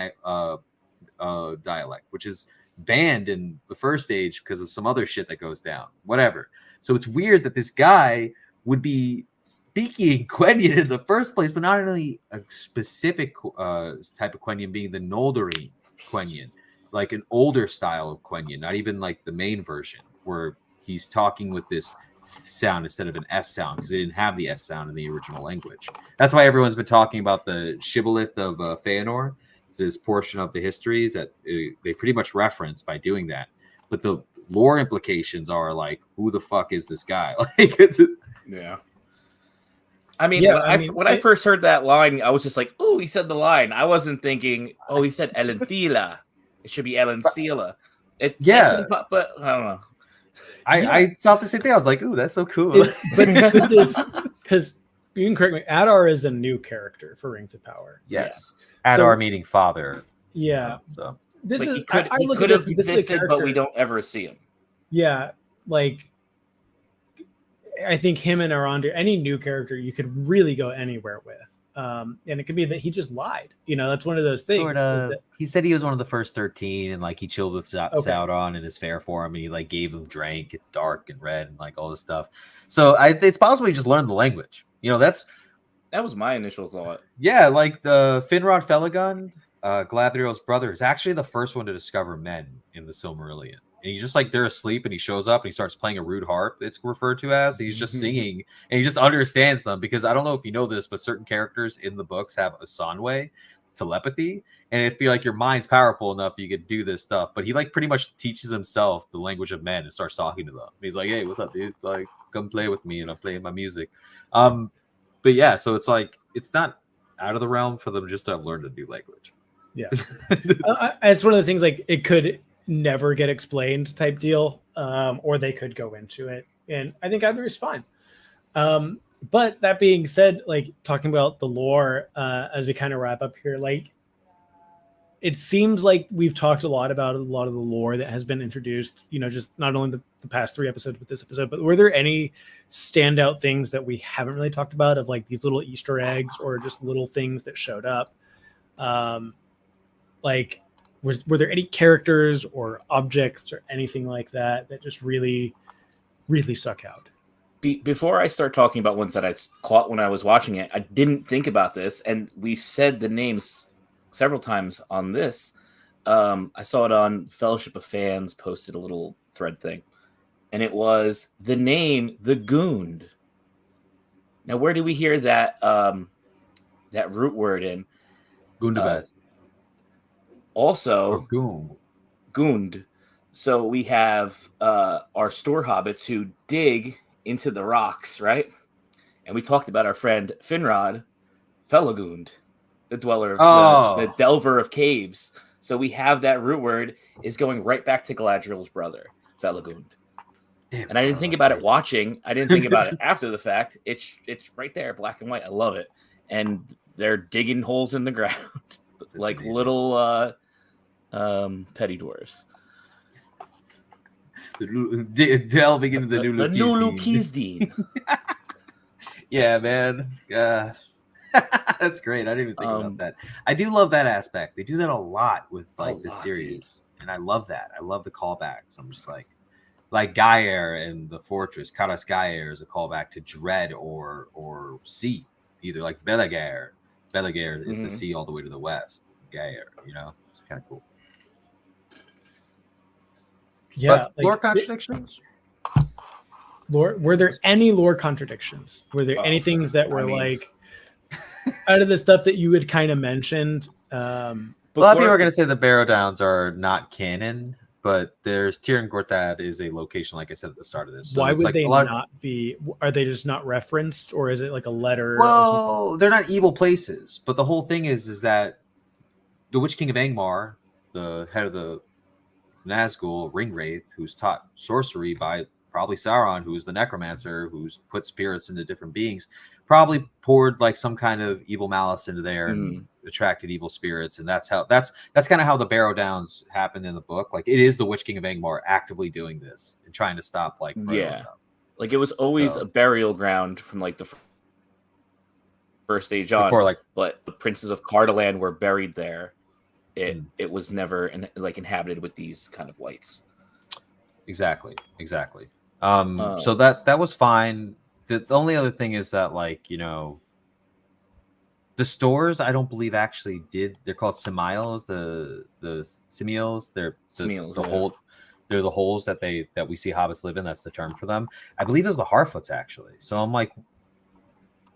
dialect, which is banned in the first age because of some other shit that goes down. Whatever. So it's weird that this guy would be speaking Quenya in the first place, but not only a specific type of Quenya, being the Noldorian Quenya, like an older style of Quenya, not even like the main version where he's talking with this sound instead of an S sound, because they didn't have the S sound in the original language. That's why everyone's been talking about the shibboleth of Feanor. It's this portion of the histories that they pretty much reference by doing that. But the lore implications are like, who the fuck is this guy? Like, yeah. I mean, when I first heard that line, I was just like, "Oh, he said the line." I wasn't thinking, "Oh, he said Elentila." It should be Elencila. But I don't know. I thought the same thing. I was like, "Ooh, that's so cool." Because you can correct me, Adar is a new character for Rings of Power. Yes, yeah. Adar meaning father. Yeah. So this he could have existed, but we don't ever see him. Yeah, like I think him and Arondir, any new character you could really go anywhere with. And it could be that he just lied. You know, that's one of those things. He said he was one of the first 13, and like he chilled with Sauron in his fair form, and he like gave him drink, dark and red, and like all this stuff. So it's possible he just learned the language. You know, that was my initial thought. Yeah, like the Finrod Felagund, Galadriel's brother, is actually the first one to discover men in the Silmarillion. And he's just like, they're asleep, and he shows up and he starts playing a rude harp, it's referred to as. He's just singing, and he just understands them, because I don't know if you know this, but certain characters in the books have a Sanwe, telepathy, and if you're like, your mind's powerful enough, you could do this stuff. But he like pretty much teaches himself the language of men and starts talking to them. He's like, "Hey, what's up, dude? Like, come play with me," and I'm playing my music. But yeah, so it's like, it's not out of the realm for them just to have learned a new language. Yeah. It's one of those things, like, it could never get explained type deal, or they could go into it, and I think either is fine. But that being said, like, talking about the lore, as we kind of wrap up here, like, it seems like we've talked a lot about a lot of the lore that has been introduced, you know, just not only the past 3 episodes with this episode, but were there any standout things that we haven't really talked about, of like these little Easter eggs or just little things that showed up? Like, were there any characters or objects or anything like that that just really, really stuck out? Before I start talking about ones that I caught when I was watching it, I didn't think about this, and we said the names several times on this. I saw it on Fellowship of Fans, posted a little thread thing, and it was the name the Goond. Now, where do we hear that that root word in? Goondavet. Also, Goond. So we have our store hobbits who dig into the rocks, right? And we talked about our friend Finrod Felagund, the dweller, the delver of caves. So we have that root word is going right back to Galadriel's brother, Felagund. Damn, and I didn't think about it watching. I didn't think about it after the fact. It's right there, black and white. I love it. And they're digging holes in the ground like amazing. Little petty dwarves. delving into the new Lukizdeen. Yeah, man. That's great. I didn't even think about that. I do love that aspect. They do that a lot with like the series, and I love that. I love the callbacks. I'm just like Gaia and the fortress. Karas Gaia is a callback to Dread or Sea, either like Belaguer. Belaguer is the sea all the way to the west. Gaia, it's kind of cool. Yeah, but lore contradictions. Were there any lore contradictions? Were there any things that were like out of the stuff that you had kind of mentioned? A lot of people are going to say the Barrow Downs are not canon, but there's Tir and Gortad is a location, like I said at the start of this. So why would they not be? Are they just not referenced, or is it like a letter? Well, they're not evil places, but the whole thing is that the Witch King of Angmar, the head of the Nazgul Ringwraith, who's taught sorcery by probably Sauron, who is the necromancer, who's put spirits into different beings, probably poured like some kind of evil malice into there and attracted evil spirits. And that's kind of how the Barrow Downs happened in the book. Like it is the Witch King of Angmar actively doing this and trying to stop like like it was always a burial ground from like the first stage on. Before, but the princes of Cardaland were buried there. It was never inhabited with these kind of whites. Exactly. So that was fine. The only other thing is that the stores I don't believe actually did. They're called Similes. The Similes. They're they're the holes that we see hobbits live in. That's the term for them. I believe it was the Harfoots actually. So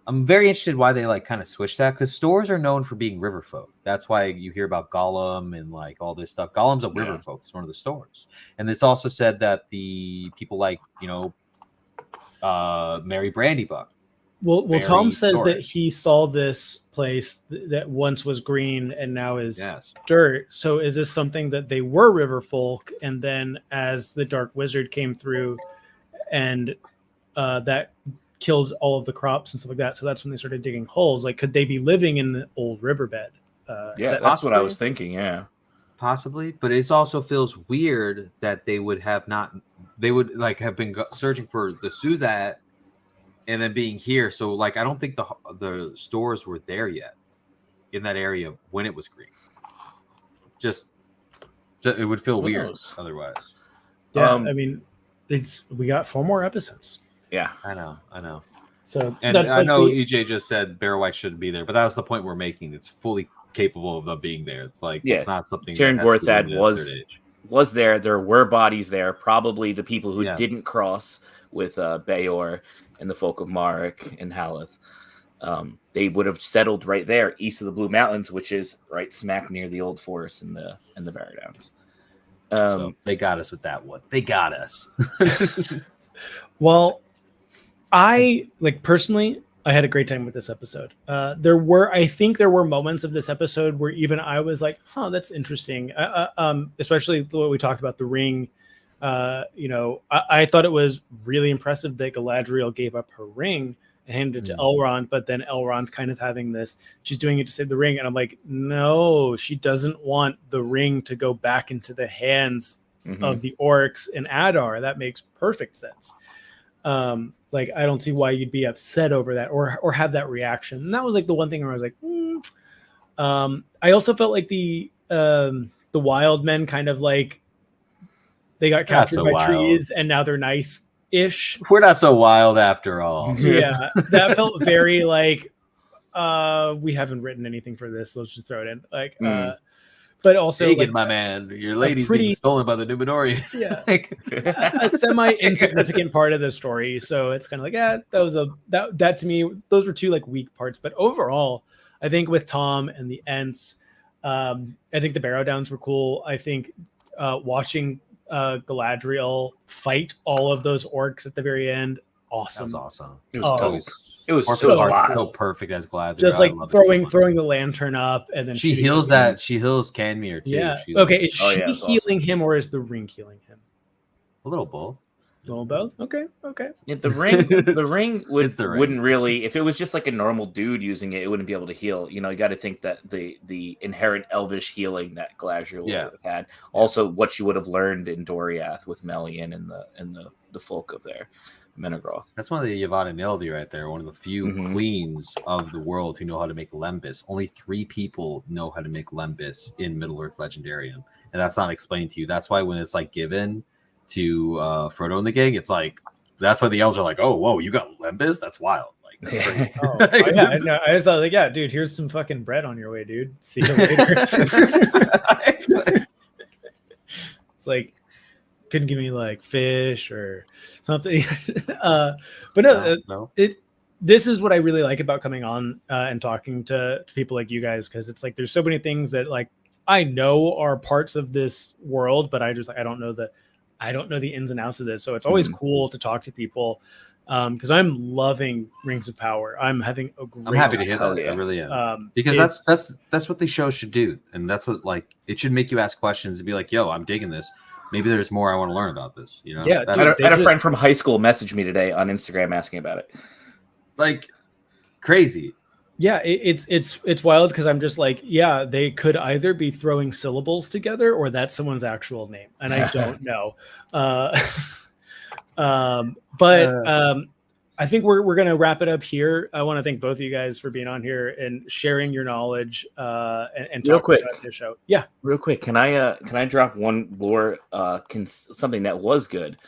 I'm very interested why they kind of switched that, because stores are known for being river folk. That's why you hear about Gollum and all this stuff. Gollum's a river folk. It's one of the stores. And it's also said that the people Mary Brandybuck. Well, Tom says that he saw this place that once was green and now is dirt. So is this something that they were river folk, and then as the Dark Wizard came through and that killed all of the crops and stuff like that, so that's when they started digging holes? Could they be living in the old riverbed? That's what I was thinking. Possibly, but it also feels weird that they would have not. They would have been searching for the Suzat and then being here. So I don't think the stores were there yet in that area when it was green. Just it would feel weird otherwise. Yeah, we got 4 more episodes. Yeah, I know. So and I know EJ just said Barrow White shouldn't be there, but that was the point we're making. It's fully capable of them being there. It's it's not something. Tir and Gortad was there. There were bodies there. Probably the people who didn't cross with Beor and the folk of Marek and Haleth. They would have settled right there, east of the Blue Mountains, which is right smack near the Old Forest and the Barrow Downs. So they got us with that one. They got us. Well, I personally, I had a great time with this episode. I think there were moments of this episode where even I was like, "Huh, that's interesting." Especially the way we talked about the ring. I thought it was really impressive that Galadriel gave up her ring and handed it to Elrond, but then Elrond's kind of having this. She's doing it to save the ring, and I'm like, no, she doesn't want the ring to go back into the hands of the orcs in Adar. That makes perfect sense. I don't see why you'd be upset over that or have that reaction. And that was the one thing where I was like, I also felt like the wild men kind of they got captured by trees and now they're nice-ish. We're not so wild after all. Yeah, that felt very we haven't written anything for this. Let's just throw it in. But also, Hagen, my man, your lady's being stolen by the Númenórean. Yeah, a semi-insignificant part of the story. So it's kind of that to me, those were 2 weak parts. But overall, I think with Tom and the Ents, I think the Barrow Downs were cool. I think watching Galadriel fight all of those orcs at the very end, awesome. That was awesome. It was dope. It was so perfect as Galadriel. Just throwing the lantern up, and then she heals that. She heals Canmere too. Yeah. Okay. Is she healing him, or is the ring healing him? A little both. Well, both. Okay. Yeah, the ring It's the ring. wouldn't really, if it was just like a normal dude using it, it wouldn't be able to heal. You got to think that the inherent elvish healing that Galadriel would have had, also what she would have learned in Doriath with Melian and the folk of there, Menegroth. That's one of the Yvonne Nildi right there, one of the few queens of the world who know how to make Lembas. Only 3 people know how to make Lembas in Middle-earth Legendarium, and that's not explained to you. That's why when it's like given to Frodo and the gang, it's like, that's why the elves are like, oh, whoa, you got Lembas? That's wild. Like, that's crazy. I just thought, like, yeah, dude, here's some fucking bread on your way, dude. See you later. It's like, couldn't give me like fish or something. But no. This is what I really like about coming on and talking to people like you guys, because it's like there's so many things that like I know are parts of this world, but I don't know the ins and outs of this. So it's always cool to talk to people because I'm loving Rings of Power. I'm having a great. I'm happy to hear that. I really am, because that's what these shows should do, and that's what, like, it should make you ask questions and be like, "Yo, I'm digging this. Maybe there's more I want to learn about this." Yeah. I had a friend from high school message me today on Instagram asking about it. Like, crazy. Yeah, it's wild because I'm just like, yeah, they could either be throwing syllables together or that's someone's actual name, and I don't know. I think we're gonna wrap it up here. I want to thank both of you guys for being on here and sharing your knowledge and real quick about the show. Yeah, real quick. Can I drop one lore something that was good?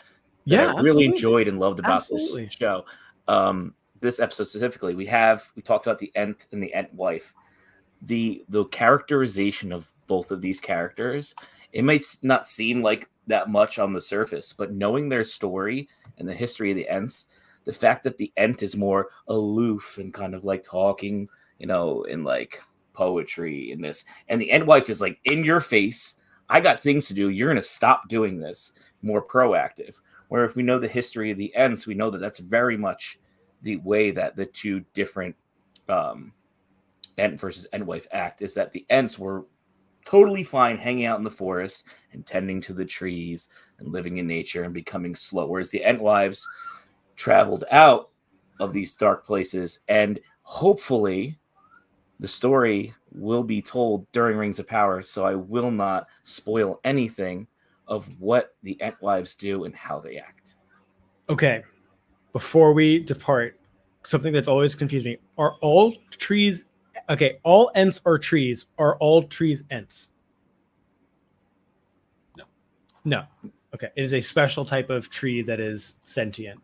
That I really enjoyed and loved about this show. This episode specifically, we talked about the Ent and the Ent wife. The characterization of both of these characters, it might not seem like that much on the surface, but knowing their story and the history of the Ents, the fact that the Ent is more aloof and kind of like talking, in like poetry in this, and the Ent wife is like in your face. I got things to do. You're going to stop doing this. More proactive. Where if we know the history of the Ents, we know that that's very much the way that the two different Ent versus Entwife act, is that the Ents were totally fine hanging out in the forest and tending to the trees and living in nature and becoming slow, whereas the Entwives traveled out of these dark places, and hopefully the story will be told during Rings of Power, so I will not spoil anything of what the Entwives do and how they act. Okay. Before we depart, something that's always confused me: are all trees all Ents are trees? Are all trees Ents? No. Okay, it is a special type of tree that is sentient.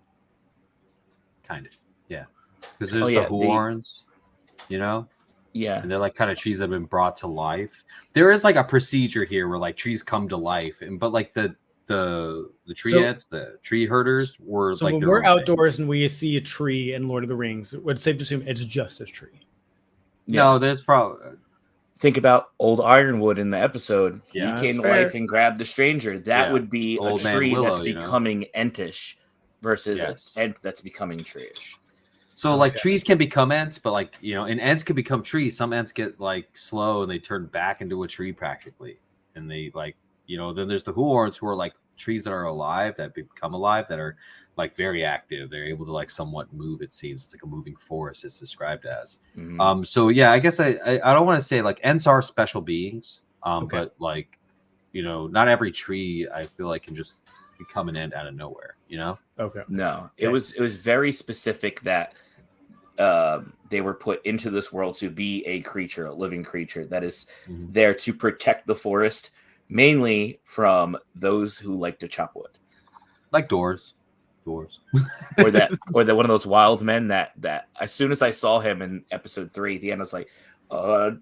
Kind of, yeah. Because there's the horns, Yeah, and they're like kind of trees that have been brought to life. There is like a procedure here where like trees come to life, but like the tree Ents, the tree herders were so like. When we're outdoors and we see a tree in Lord of the Rings, it's safe to assume it's just a tree. Yeah. No, there's probably. Think about old Ironwood in the episode. Yeah, he came to life and grabbed the stranger. That would be Old a tree Willow, that's becoming Entish versus an Ent that's becoming treeish. So like trees can become Ents, but like, and Ents can become trees. Some Ents get like slow and they turn back into a tree practically. And they like, then there's the Huorns who are like trees that are alive, that become alive, that are like very active. They're able to like somewhat move, it seems. It's like a moving forest, it's described as. So yeah, I guess I don't want to say like Ents are special beings. But like, not every tree I feel like can just become an Ent out of nowhere, Okay. No. It was very specific that they were put into this world to be a creature, a living creature that is there to protect the forest, mainly from those who like to chop wood, like doors, or that one of those wild men that as soon as I saw him in episode 3 at the end, I was like,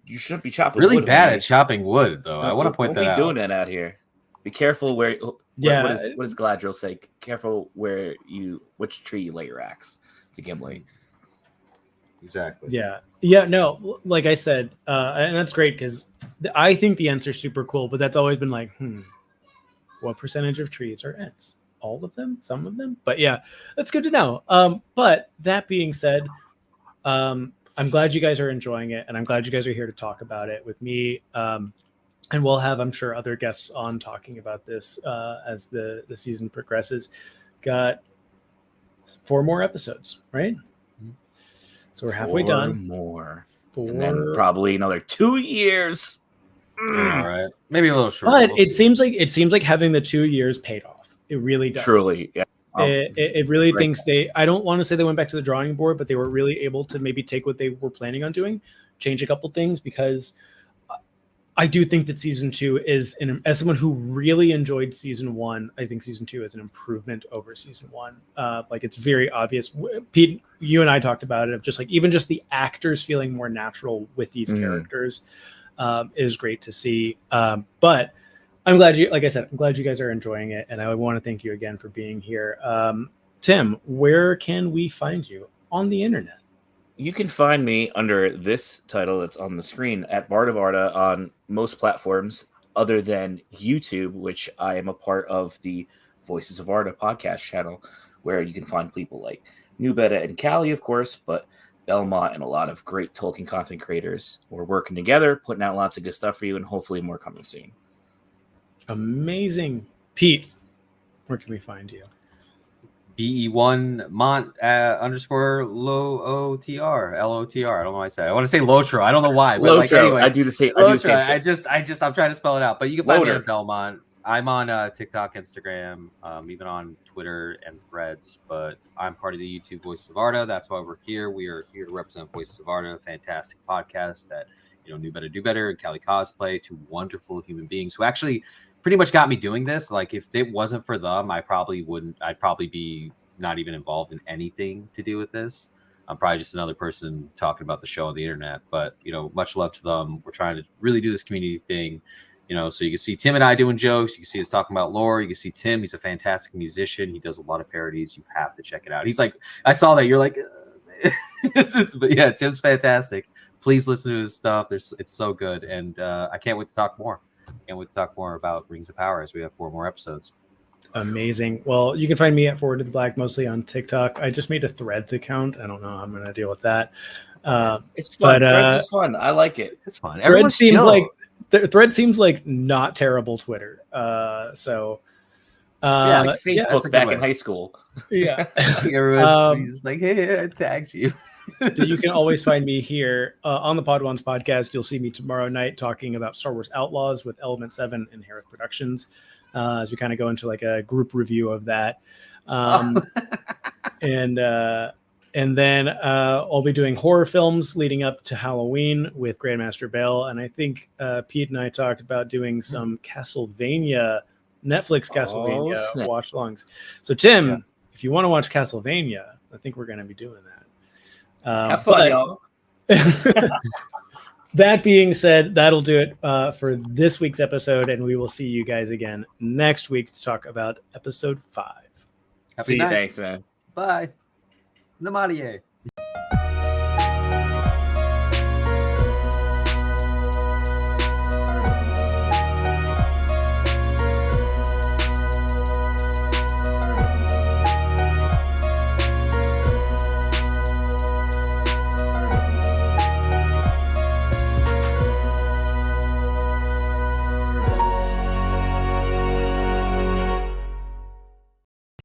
you shouldn't be chopping really wood, bad at chopping wood, though. I want to point that out. Don't be doing that out here. Be careful where. Yeah. What does Galadriel say? Careful which tree you lay your axe. To Gimli. Exactly. Yeah. No, like I said, and that's great because I think the Ents are super cool, but that's always been like, what percentage of trees are Ents? All of them? Some of them? But yeah, that's good to know. But that being said, I'm glad you guys are enjoying it, and I'm glad you guys are here to talk about it with me. And we'll have, I'm sure, other guests on talking about this as the season progresses. got 4 more episodes, right? So we're halfway 4 done. more. 4. And then probably another 2 years. All right, maybe a little short. But it seems like having the 2 years paid off. It really does. Truly, yeah. It really thinks I don't want to say they went back to the drawing board, but they were really able to maybe take what they were planning on doing, change a couple things, because I do think that season 2 is, as someone who really enjoyed season 1, I think season 2 is an improvement over season 1. Like, it's very obvious. Pete, you and I talked about it, of just like even just the actors feeling more natural with these characters is great to see. But I'm glad I'm glad you guys are enjoying it, and I want to thank you again for being here. Tim, where can we find you on the internet? You can find me under this title that's on the screen at Bard of Arda on most platforms other than YouTube, which I am a part of the Voices of Arda podcast channel, where you can find people like New Beta and Callie, of course, but Belmont and a lot of great Tolkien content creators. We're working together, putting out lots of good stuff for you, and hopefully more coming soon. Amazing. Pete, where can we find you? BE1 Mont _ LOTR. I don't know why I said it. I want to say Lotro. I don't know why. Lotro. Like, anyways, I do the same. I'm trying to spell it out. But you can find me on Belmont. I'm on TikTok, Instagram, even on Twitter and Threads. But I'm part of the YouTube Voices of Arda. That's why we're here. We are here to represent Voices of Arda, a fantastic podcast that New Better Do Better and Callie Cosplay, 2 wonderful human beings who actually pretty much got me doing this. Like, if it wasn't for them, I'd probably be not even involved in anything to do with this. I'm probably just another person talking about the show on the internet, but much love to them. We're trying to really do this community thing, so you can see Tim and I doing jokes. You can see us talking about lore. You can see Tim. He's a fantastic musician. He does a lot of parodies. You have to check it out. He's like, I saw that. You're like, but yeah, Tim's fantastic. Please listen to his stuff. It's so good. And I can't wait to talk more. Can't wait to talk more about Rings of Power as we have 4 more episodes. Amazing. Well, you can find me at Forward to the Black, mostly on TikTok. I just made a Threads account. I don't know how I'm going to deal with that. It's fun. Threads is fun. I like it. It's fun. Threads seems like not terrible Twitter. Like Facebook back in high school. Yeah. Everyone's just like, hey, I tagged you. You can always find me here on the Podwans Podcast. You'll see me tomorrow night talking about Star Wars Outlaws with Element 7 and Harith Productions, as we kind of go into like a group review of that. And then I'll be doing horror films leading up to Halloween with Grandmaster Bale. And I think Pete and I talked about doing some Netflix Castlevania watch-alongs. So Tim, if you want to watch Castlevania, I think we're going to be doing that. Have fun, y'all. That being said, that'll do it for this week's episode, and we will see you guys again next week to talk about episode 5. Happy night. Thanks, man. Bye. Namadier.